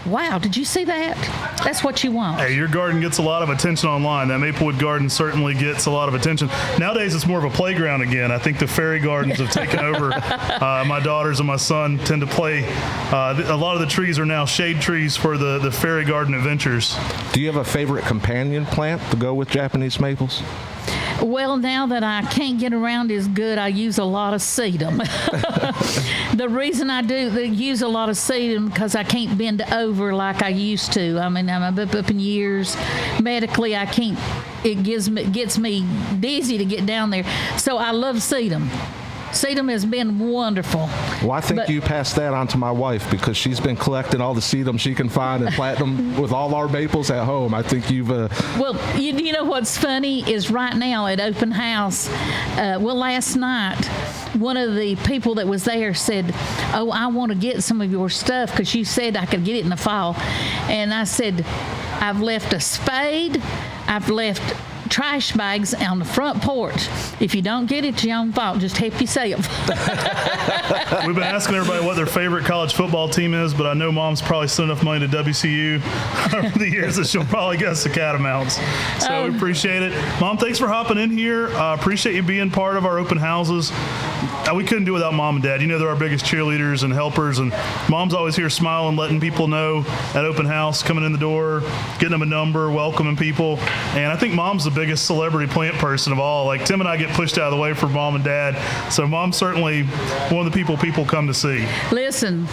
wow, did you see that? That's what you want. Hey, your garden gets a lot of attention online. That Maplewood garden certainly gets a lot of attention. Nowadays, it's more of a playground again. I think the fairy gardens have taken over. My daughters and my son tend to play. A lot of the trees are now shade trees for the fairy garden adventures. Do you have a favorite companion plant to go with Japanese maples? Well, now that I can't get around as good, I use a lot of sedum. The reason I use a lot of sedum because I can't bend over like I used to. I mean, I'm up in years. Medically, I can't. It gets me dizzy to get down there. So I love sedum. Sedum has been wonderful. Well, I think you passed that on to my wife, because she's been collecting all the sedum she can find and planting them with all our maples at home. I think you've... Well, you know what's funny is right now at open house, last night, one of the people that was there said, oh, I want to get some of your stuff because you said I could get it in the fall. And I said, I've left a spade, I've left trash bags on the front porch. If you don't get it, it's your own fault. Just help yourself. We've been asking everybody what their favorite college football team is, but I know Mom's probably sent enough money to WCU over the years that she'll probably guess the Catamounts. So we appreciate it. Mom, thanks for hopping in here. Appreciate you being part of our open houses. We couldn't do it without Mom and Dad. They're our biggest cheerleaders and helpers, and Mom's always here smiling, letting people know at open house, coming in the door, getting them a number, welcoming people. And I think Mom's the biggest celebrity plant person of all. Like, Tim and I get pushed out of the way for Mom and Dad, so Mom's certainly one of the people come to see. Listen,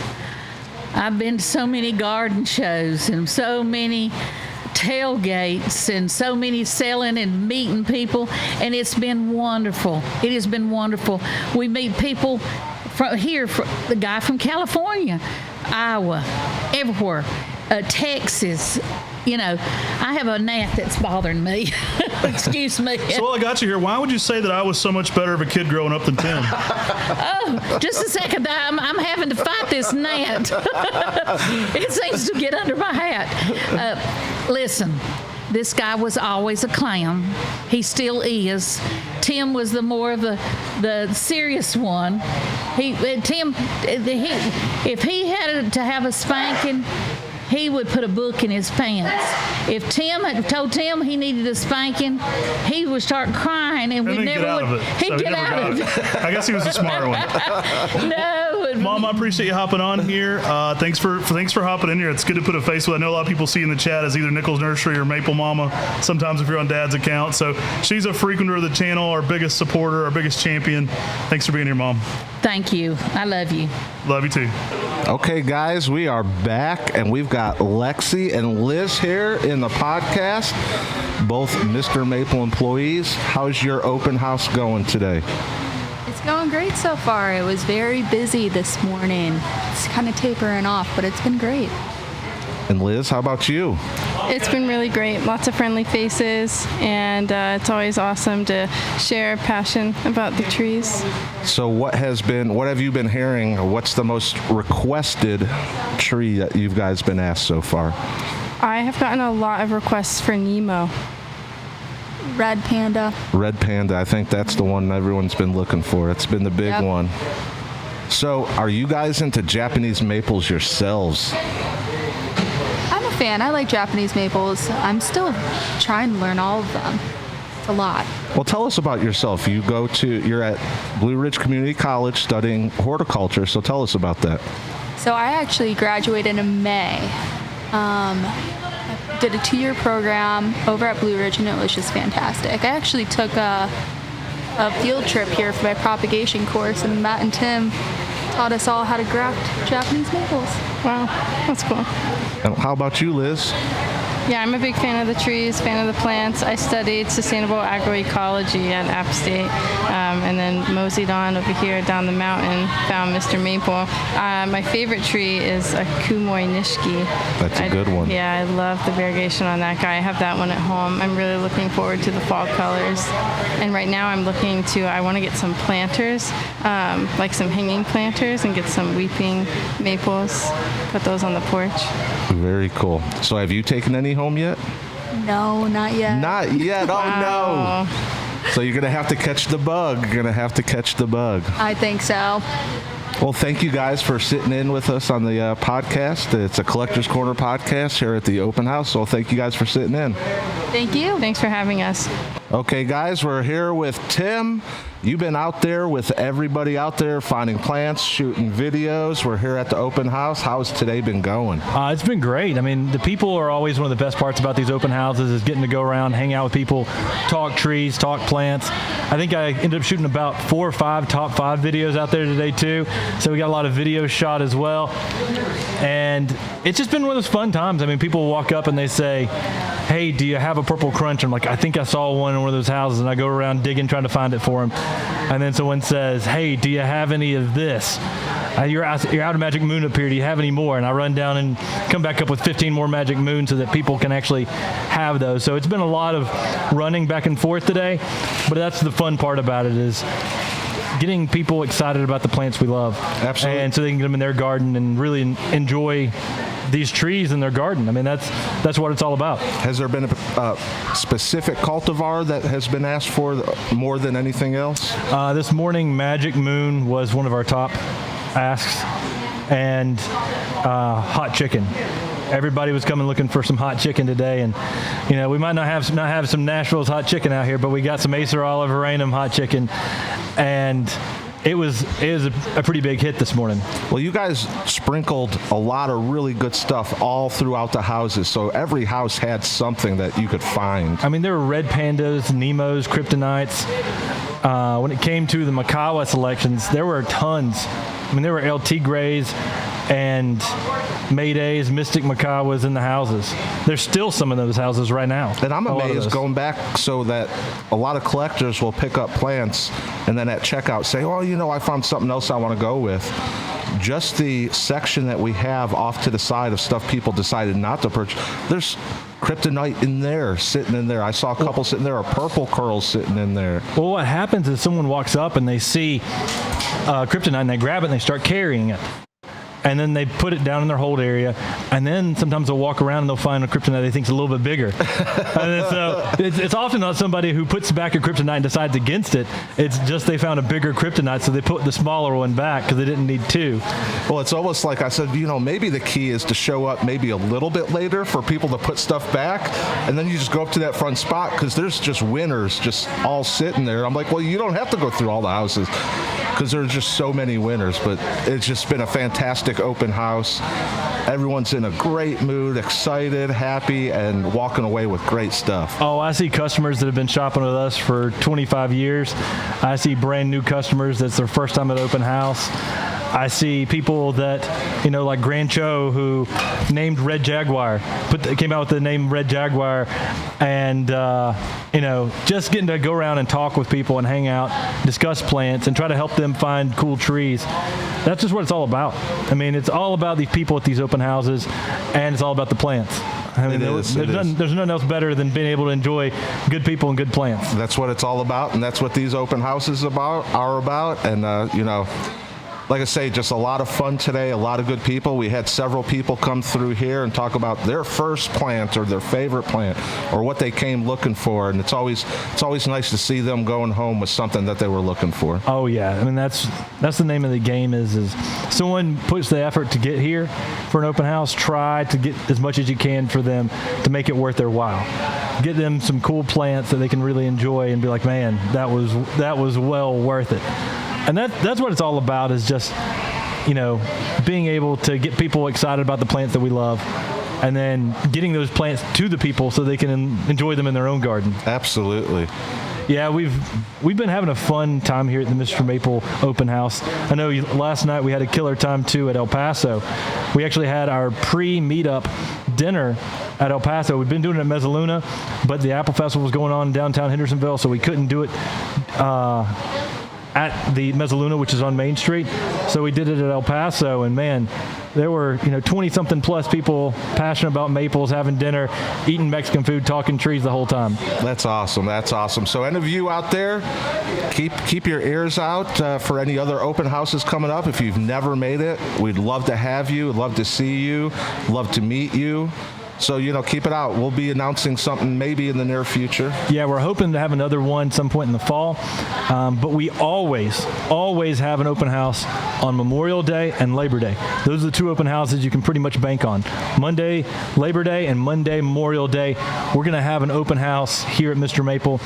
I've been to so many garden shows and so many tailgates and so many selling and meeting people, and it's been wonderful. It has been wonderful. We meet people from here, the guy from California, Iowa, everywhere, Texas. I have a gnat that's bothering me. Excuse me. So while I got you here, why would you say that I was so much better of a kid growing up than Tim? Oh, just a second. I'm having to fight this gnat. It seems to get under my hat. Listen, this guy was always a clown. He still is. Tim was the more of the serious one. If he had to have a spanking, he would put a book in his pants. If Tim had told Tim he needed a spanking, he would start crying, and we never would. He'd get out of it. I guess he was a smart one. No. Mom, I appreciate you hopping on here. Thanks for hopping in here. It's good to put a face with. I know a lot of people see in the chat as either Nichols Nursery or Maple Mama. Sometimes if you're on Dad's account. So she's a frequenter of the channel, our biggest supporter, our biggest champion. Thanks for being here, Mom. Thank you. I love you. Love you too. Okay, guys, we are back, and we've got Lexi and Liz here in the podcast, both Mr. Maple employees. How's your open house going today? It's going great so far. It was very busy this morning. It's kind of tapering off, but it's been great. And Liz, how about you? It's been really great. Lots of friendly faces, and it's always awesome to share passion about the trees. So what have you been hearing? What's the most requested tree that you guys been asked so far? I have gotten a lot of requests for Nemo. Red Panda. Red Panda. I think that's the one everyone's been looking for. It's been the big one. So, are you guys into Japanese maples yourselves? I'm a fan. I like Japanese maples. I'm still trying to learn all of them. It's a lot. Well, tell us about yourself. You're at Blue Ridge Community College studying horticulture, so tell us about that. So I actually graduated in May. I did a 2-year program over at Blue Ridge, and it was just fantastic. I actually took a field trip here for my propagation course, and Matt and Tim taught us all how to graft Japanese maples. Wow, that's cool. And how about you, Liz? Yeah, I'm a big fan of the trees, fan of the plants. I studied sustainable agroecology at App State, and then moseyed on over here down the mountain, found Mr. Maple. My favorite tree is a Kumoi Nishiki. That's a good one. Yeah, I love the variegation on that guy. I have that one at home. I'm really looking forward to the fall colors. And right now I want to get some planters, like some hanging planters, and get some weeping maples, put those on the porch. Very cool. So have you taken any home yet? No, not yet. Not yet. Oh, Wow. no. So you're going to have to catch the bug. I think so. Well, thank you guys for sitting in with us on the podcast. It's a Collector's Corner podcast here at the open house. So thank you guys for sitting in. Thank you. Thanks for having us. Okay, guys, we're here with Tim. You've been out there with everybody out there finding plants, shooting videos. We're here at the open house. How's today been going? It's been great. I mean, the people are always one of the best parts about these open houses is getting to go around, hang out with people, talk trees, talk plants. I think I ended up shooting about 4 or 5 top 5 videos out there today too. So we got a lot of videos shot as well. And it's just been one of those fun times. I mean, people walk up and they say, hey, do you have a purple crunch? I'm like, I think I saw one in one of those houses, and I go around digging, trying to find it for them. And then someone says, hey, do you have any of this? You're out of Magic Moon up here. Do you have any more? And I run down and come back up with 15 more Magic Moon so that people can actually have those. So it's been a lot of running back and forth today, but that's the fun part about it is getting people excited about the plants we love. Absolutely. And so they can get them in their garden and really enjoy these trees in their garden. I mean, that's what it's all about. Has there been a specific cultivar that has been asked for more than anything else? This morning, Magic Moon was one of our top asks, and hot chicken. Everybody was coming looking for some hot chicken today, and we might not have some Nashville's hot chicken out here, but we got some Acer Olive Aranum hot chicken, and it was a pretty big hit this morning. Well, you guys sprinkled a lot of really good stuff all throughout the houses, so every house had something that you could find. I mean, there were red pandas, Nemos, kryptonites. When it came to the Makawa selections, there were tons. I mean, there were LT Grays and Maydays, Mystic Makawas in the houses. There's still some of those houses right now. And I'm amazed going back so that a lot of collectors will pick up plants and then at checkout say, oh, I found something else I want to go with. Just the section that we have off to the side of stuff people decided not to purchase, there's kryptonite in there, sitting in there. I saw a couple sitting there, a purple curl sitting in there. Well, what happens is someone walks up and they see kryptonite and they grab it and they start carrying it. And then they put it down in their hold area, and then sometimes they'll walk around and they'll find a kryptonite they think is a little bit bigger. And then, so it's often not somebody who puts back a kryptonite and decides against it. It's just they found a bigger kryptonite, so they put the smaller one back because they didn't need 2. Well, it's almost like I said, maybe the key is to show up maybe a little bit later for people to put stuff back, and then you just go up to that front spot because there's just winners just all sitting there. I'm like, well, you don't have to go through all the houses because there's just so many winners, but it's just been a fantastic open house. Everyone's in a great mood, excited, happy, and walking away with great stuff. Oh, I see customers that have been shopping with us for 25 years. I see brand new customers that's their first time at open house. I see people that, like Grand Cho, who named Red Jaguar, came out with the name Red Jaguar, and, just getting to go around and talk with people and hang out, discuss plants, and try to help them find cool trees. That's just what it's all about. I mean, it's all about these people at these open houses, and it's all about the plants. I mean, there's nothing else better than being able to enjoy good people and good plants. That's what it's all about, and that's what these open houses are about. And, like I say, just a lot of fun today, a lot of good people. We had several people come through here and talk about their first plant or their favorite plant or what they came looking for, and it's always nice to see them going home with something that they were looking for. Oh yeah, I mean that's the name of the game is someone puts the effort to get here for an open house, try to get as much as you can for them to make it worth their while. Get them some cool plants that they can really enjoy and be like, man, that was well worth it. And that's what it's all about, is just, being able to get people excited about the plants that we love, and then getting those plants to the people so they can enjoy them in their own garden. Absolutely. Yeah, we've been having a fun time here at the Mr. Maple Open House. I know last night we had a killer time too at El Paso. We actually had our pre-meetup dinner at El Paso. We've been doing it at Mezzaluna, but the Apple Festival was going on in downtown Hendersonville, so we couldn't do it at the Mezzaluna, which is on Main Street. So we did it at El Paso, and man, there were 20-something plus people passionate about maples, having dinner, eating Mexican food, talking trees the whole time. That's awesome. That's awesome. So any of you out there, keep your ears out for any other open houses coming up. If you've never made it, we'd love to have you. We'd love to see you. Love to meet you. So, keep it out. We'll be announcing something maybe in the near future. Yeah, we're hoping to have another one some point in the fall. But we always have an open house on Memorial Day and Labor Day. Those are the two open houses you can pretty much bank on. Monday, Labor Day, and Monday, Memorial Day. We're going to have an open house here at Mr. Maple.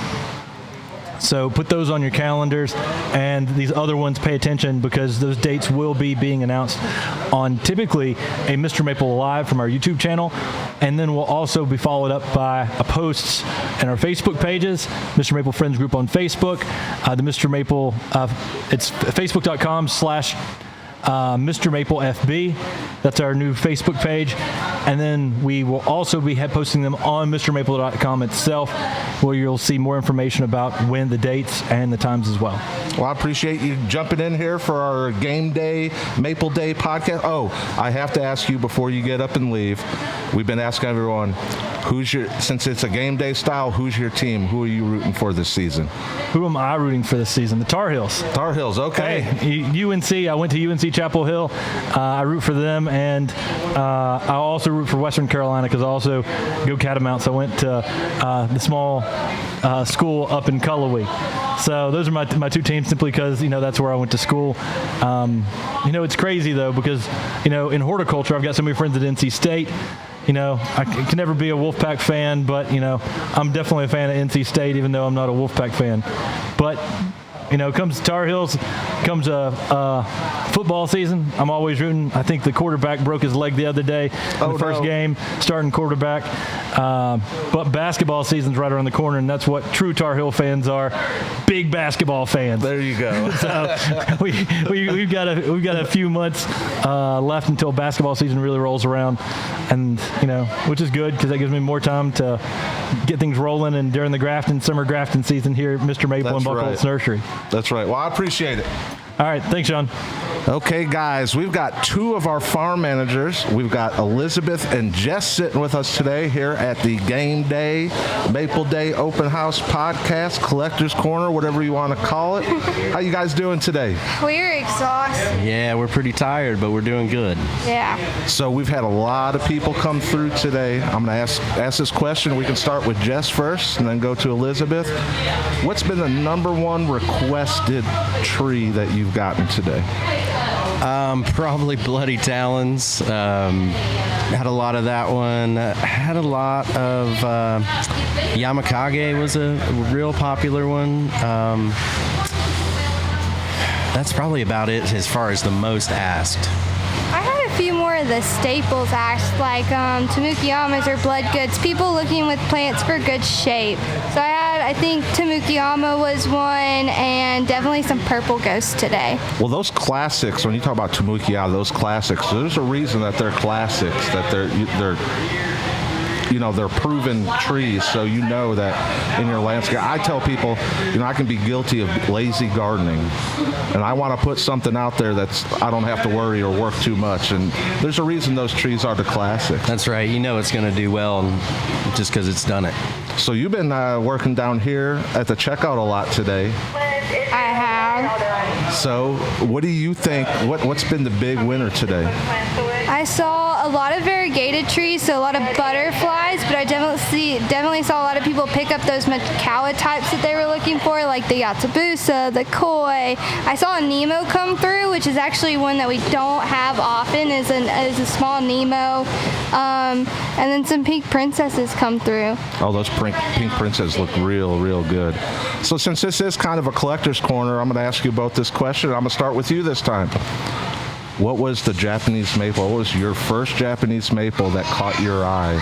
So put those on your calendars, and these other ones, pay attention, because those dates will be being announced on typically a Mr. Maple Live from our YouTube channel, and then we'll also be followed up by posts in our Facebook pages, Mr. Maple Friends Group on Facebook, the Mr. Maple, it's facebook.com/ Mr. Maple FB. That's our new Facebook page. And then we will also be posting them on MrMaple.com itself, where you'll see more information about when, the dates, and the times as well. Well, I appreciate you jumping in here for our Game Day, Maple Day podcast. Oh, I have to ask you before you get up and leave. We've been asking everyone, since it's a game day style, who's your team? Who are you rooting for this season? Who am I rooting for this season? The Tar Heels. Tar Heels, okay. Hey, UNC, I went to UNC Chapel Hill. I root for them, and I also root for Western Carolina, because I also go Catamounts. I went to the small school up in Cullowhee. So those are my two teams, simply because, that's where I went to school. It's crazy, though, because, in horticulture, I've got so many friends at NC State. I can never be a Wolfpack fan, but, I'm definitely a fan of NC State, even though I'm not a Wolfpack fan. But, comes Tar Heels, comes football season, I'm always rooting. I think the quarterback broke his leg the other day in the first game, starting quarterback. But basketball season's right around the corner, and that's what true Tar Heel fans are, big basketball fans. There you go. So we've got a few months left until basketball season really rolls around, and which is good, because that gives me more time to get things rolling, and during the summer grafting season here at Mr. Maple and Buckholz Nursery. That's right. Well, I appreciate it. All right. Thanks, Sean. Okay, guys, we've got two of our farm managers. We've got Elizabeth and Jess sitting with us today here at the Game Day, Maple Day Open House Podcast, Collector's Corner, whatever you want to call it. How you guys doing today? We're exhausted. Yeah, we're pretty tired, but we're doing good. Yeah. So we've had a lot of people come through today. I'm going to ask this question. We can start with Jess first and then go to Elizabeth. What's been the number one requested tree that you've gotten today? Probably Bloody Talons. Had a lot of that one. Had a lot of Yamakage was a real popular one. That's probably about it as far as the most asked. I had a few more of the staples asked, like Tamukiyamas or blood goods, people looking with plants for good shape. So I think Tamukiyama was one, and definitely some purple ghosts today. Well, those classics, when you talk about Tamukiyama, those classics, there's a reason that they're classics, that they're proven trees, so that in your landscape. I tell people, I can be guilty of lazy gardening, and I want to put something out there I don't have to worry or work too much, and there's a reason those trees are the classics. That's right. It's going to do well just because it's done it. So you've been working down here at the checkout a lot today. I have. So, what do you think? What's been the big winner today? I saw a lot of variegated trees, so a lot of butterflies, but I definitely saw a lot of people pick up those Macawa types that they were looking for, like the Yatsubusa, the Koi. I saw a Nemo come through, which is actually one that we don't have often, is a small Nemo. And then some pink princesses come through. Oh, those pink princesses look real good. So since this is kind of a collector's corner, I'm going to ask you both this question. I'm going to start with you this time. What was the Japanese maple? What was your first Japanese maple that caught your eye?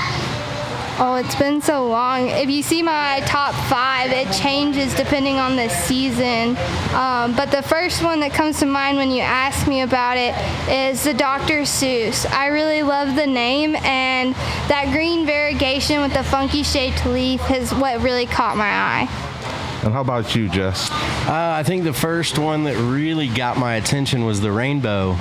Oh, it's been so long. If you see my top 5, it changes depending on the season. But the first one that comes to mind when you ask me about it is the Dr. Seuss. I really love the name, and that green variegation with the funky shaped leaf is what really caught my eye. And how about you, Jess? I think the first one that really got my attention was the rainbow.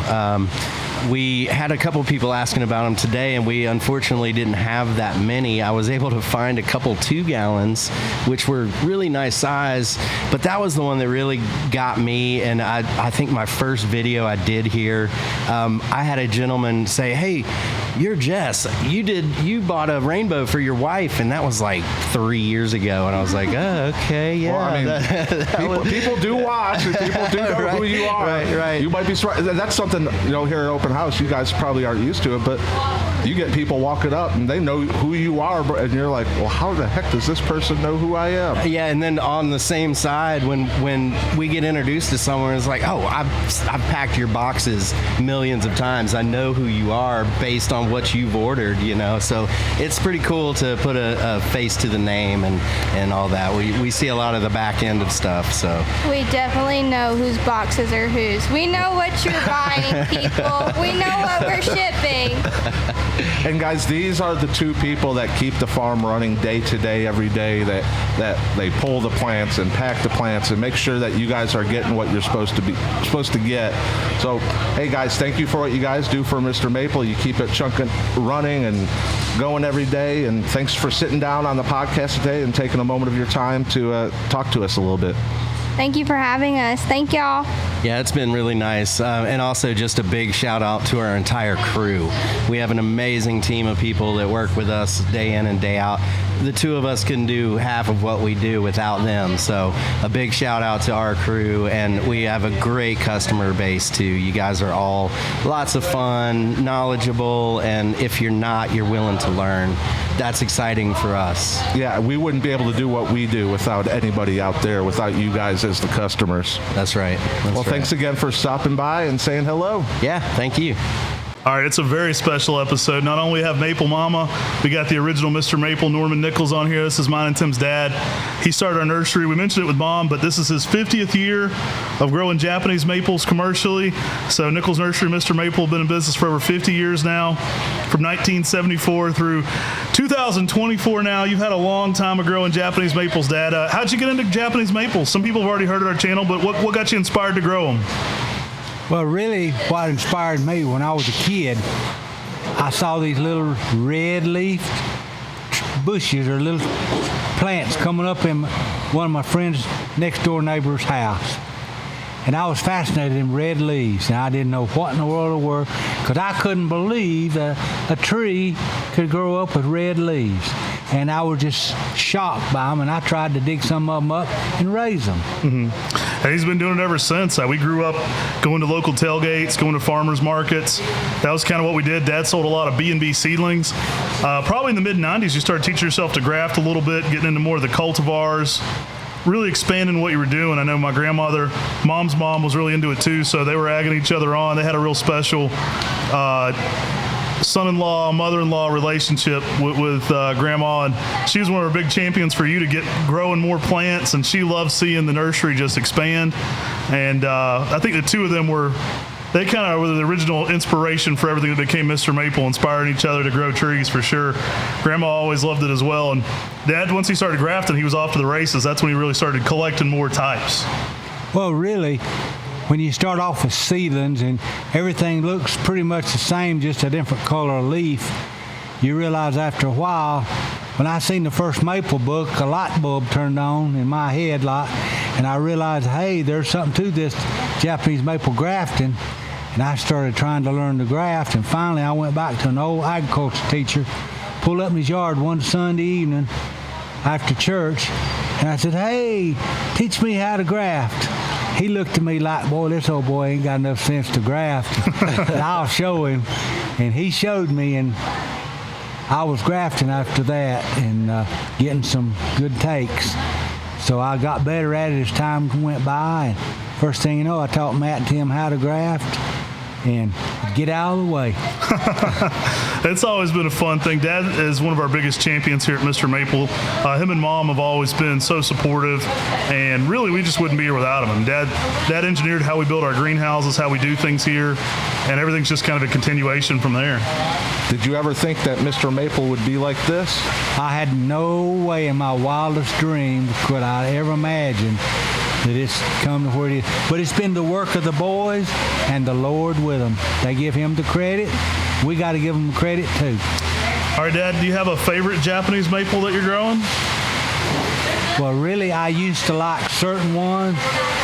We had a couple people asking about them today, and we unfortunately didn't have that many. I was able to find a couple 2 gallons, which were really nice size, but that was the one that really got me. And I think my first video I did here, I had a gentleman say, "Hey, you're Jess. You bought a rainbow for your wife," and that was like 3 years ago. And I was like, "Oh, okay, yeah." Well, I mean, people do watch, and people do know who you are. Right. You might be surprised. That's something, here at Open House, you guys probably aren't used to it, but you get people walking up and they know who you are, and you're like, well, how the heck does this person know who I am? Yeah, and then on the same side, when we get introduced to someone, it's like, oh, I've packed your boxes millions of times. I know who you are based on what you've ordered, So it's pretty cool to put a face to the name and all that. We see a lot of the back end of stuff, so. We definitely know whose boxes are whose. We know what you're buying, people. We know what we're shipping. And guys, these are the 2 people that keep the farm running day to day, every day, that they pull the plants and pack the plants and make sure that you guys are getting what you're supposed to get. So, hey guys, thank you for what you guys do for Mr. Maple. You keep it chunking, running and going every day. And thanks for sitting down on the podcast today and taking a moment of your time to talk to us a little bit. Thank you for having us. Thank y'all. Yeah, it's been really nice. And also just a big shout out to our entire crew. We have an amazing team of people that work with us day in and day out. The 2 of us couldn't do half of what we do without them. So a big shout out to our crew, and we have a great customer base too. You guys are all lots of fun, knowledgeable, and if you're not, you're willing to learn. That's exciting for us. Yeah, we wouldn't be able to do what we do without anybody out there, without you guys as the customers. That's right. Thanks again for stopping by and saying hello. Yeah, thank you. All right, it's a very special episode. Not only have Maple Mama, we got the original Mr. Maple, Norman Nichols, on here. This is mine and Tim's dad. He started our nursery. We mentioned it with Mom, but this is his 50th year of growing Japanese maples commercially. So Nichols Nursery, Mr. Maple, been in business for over 50 years now, from 1974 through 2024 now. You've had a long time of growing Japanese maples, Dad. How'd you get into Japanese maples? Some people have already heard of our channel, but what got you inspired to grow them? Well, really, what inspired me when I was a kid, I saw these little red leaf bushes or little plants coming up in one of my friend's next door neighbor's house. And I was fascinated in red leaves, and I didn't know what in the world they were, because I couldn't believe that a tree could grow up with red leaves. And I was just shocked by them, and I tried to dig some of them up and raise them. Mm-hmm. And he's been doing it ever since. We grew up going to local tailgates, going to farmers markets. That was kind of what we did. Dad sold a lot of B&B seedlings. Probably in the mid-'90s, you started teaching yourself to graft a little bit, getting into more of the cultivars, really expanding what you were doing. I know my grandmother, Mom's mom, was really into it too, so they were egging each other on. They had a real special son-in-law, mother-in-law relationship with Grandma, and she was one of our big champions for you to get growing more plants, and she loved seeing the nursery just expand. And I think the 2 of them were the original inspiration for everything that became Mr. Maple, inspiring each other to grow trees for sure. Grandma always loved it as well, and Dad, once he started grafting, he was off to the races. That's when he really started collecting more types. Well, really, when you start off with seedlings and everything looks pretty much the same, just a different color of leaf, you realize after a while, when I seen the first maple book, a light bulb turned on in my head, and And I realized, hey, there's something to this Japanese maple grafting. And I started trying to learn to graft. And finally, I went back to an old agriculture teacher, pulled up in his yard one Sunday evening after church. And I said, hey, teach me how to graft. He looked at me like, boy, this old boy ain't got enough sense to graft. I'll show him. And he showed me, and I was grafting after that and getting some good takes. So I got better at it as time went by. And first thing you know, I taught Matt and Tim how to graft and get out of the way. It's always been a fun thing. Dad is one of our biggest champions here at Mr. Maple. Him and Mom have always been so supportive, and really we just wouldn't be here without him. Dad engineered how we build our greenhouses, how we do things here, and everything's just kind of a continuation from there. Did you ever think that Mr. Maple would be like this? I had no way in my wildest dreams could I ever imagine that it's come to where it is. But it's been the work of the boys and the Lord with them. They give him the credit. We got to give them the credit too. All right, Dad, do you have a favorite Japanese maple that you're growing? Well, really, I used to like certain ones,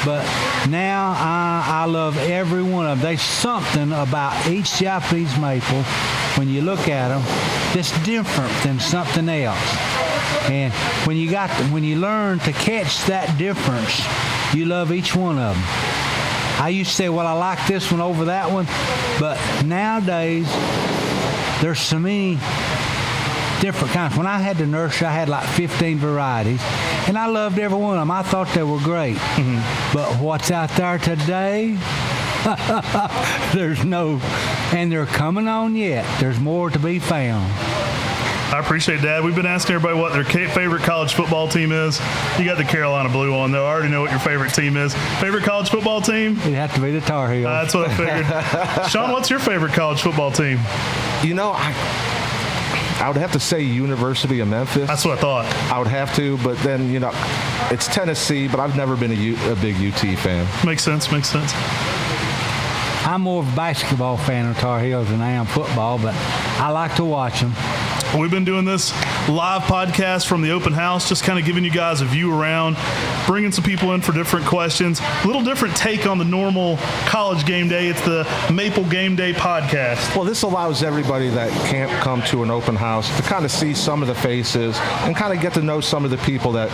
but now I love every one of them. There's something about each Japanese maple, when you look at them, that's different than something else. And when you learn to catch that difference, you love each one of them. I used to say, well, I like this one over that one, but nowadays there's so many different kinds. When I had the nursery, I had like 15 varieties, and I loved every one of them. I thought they were great. But what's out there today? There's no, and they're coming on yet. There's more to be found. I appreciate it, Dad. We've been asking everybody what their favorite college football team is. You got the Carolina Blue on, though. I already know what your favorite team is. Favorite college football team? It'd have to be the Tar Heels. That's what I figured. Sean, what's your favorite college football team? You know, I would have to say University of Memphis. That's what I thought. I would have to, but then, you know, it's Tennessee, but I've never been a big UT fan. Makes sense. I'm more of a basketball fan of Tar Heels than I am football, but I like to watch them. We've been doing this live podcast from the open house, just kind of giving you guys a view around, bringing some people in for different questions. A little different take on the normal college game day. It's the Maple Game Day podcast. Well, this allows everybody that can't come to an open house to kind of see some of the faces and kind of get to know some of the people that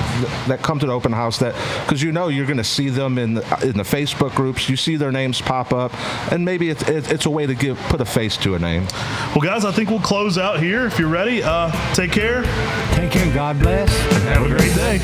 come to the open house, that because you know you're going to see them in the Facebook groups. You see their names pop up, and maybe it's a way to put a face to a name. Well, guys, I think we'll close out here. If you're ready, take care. Take care. God bless. Have a great day.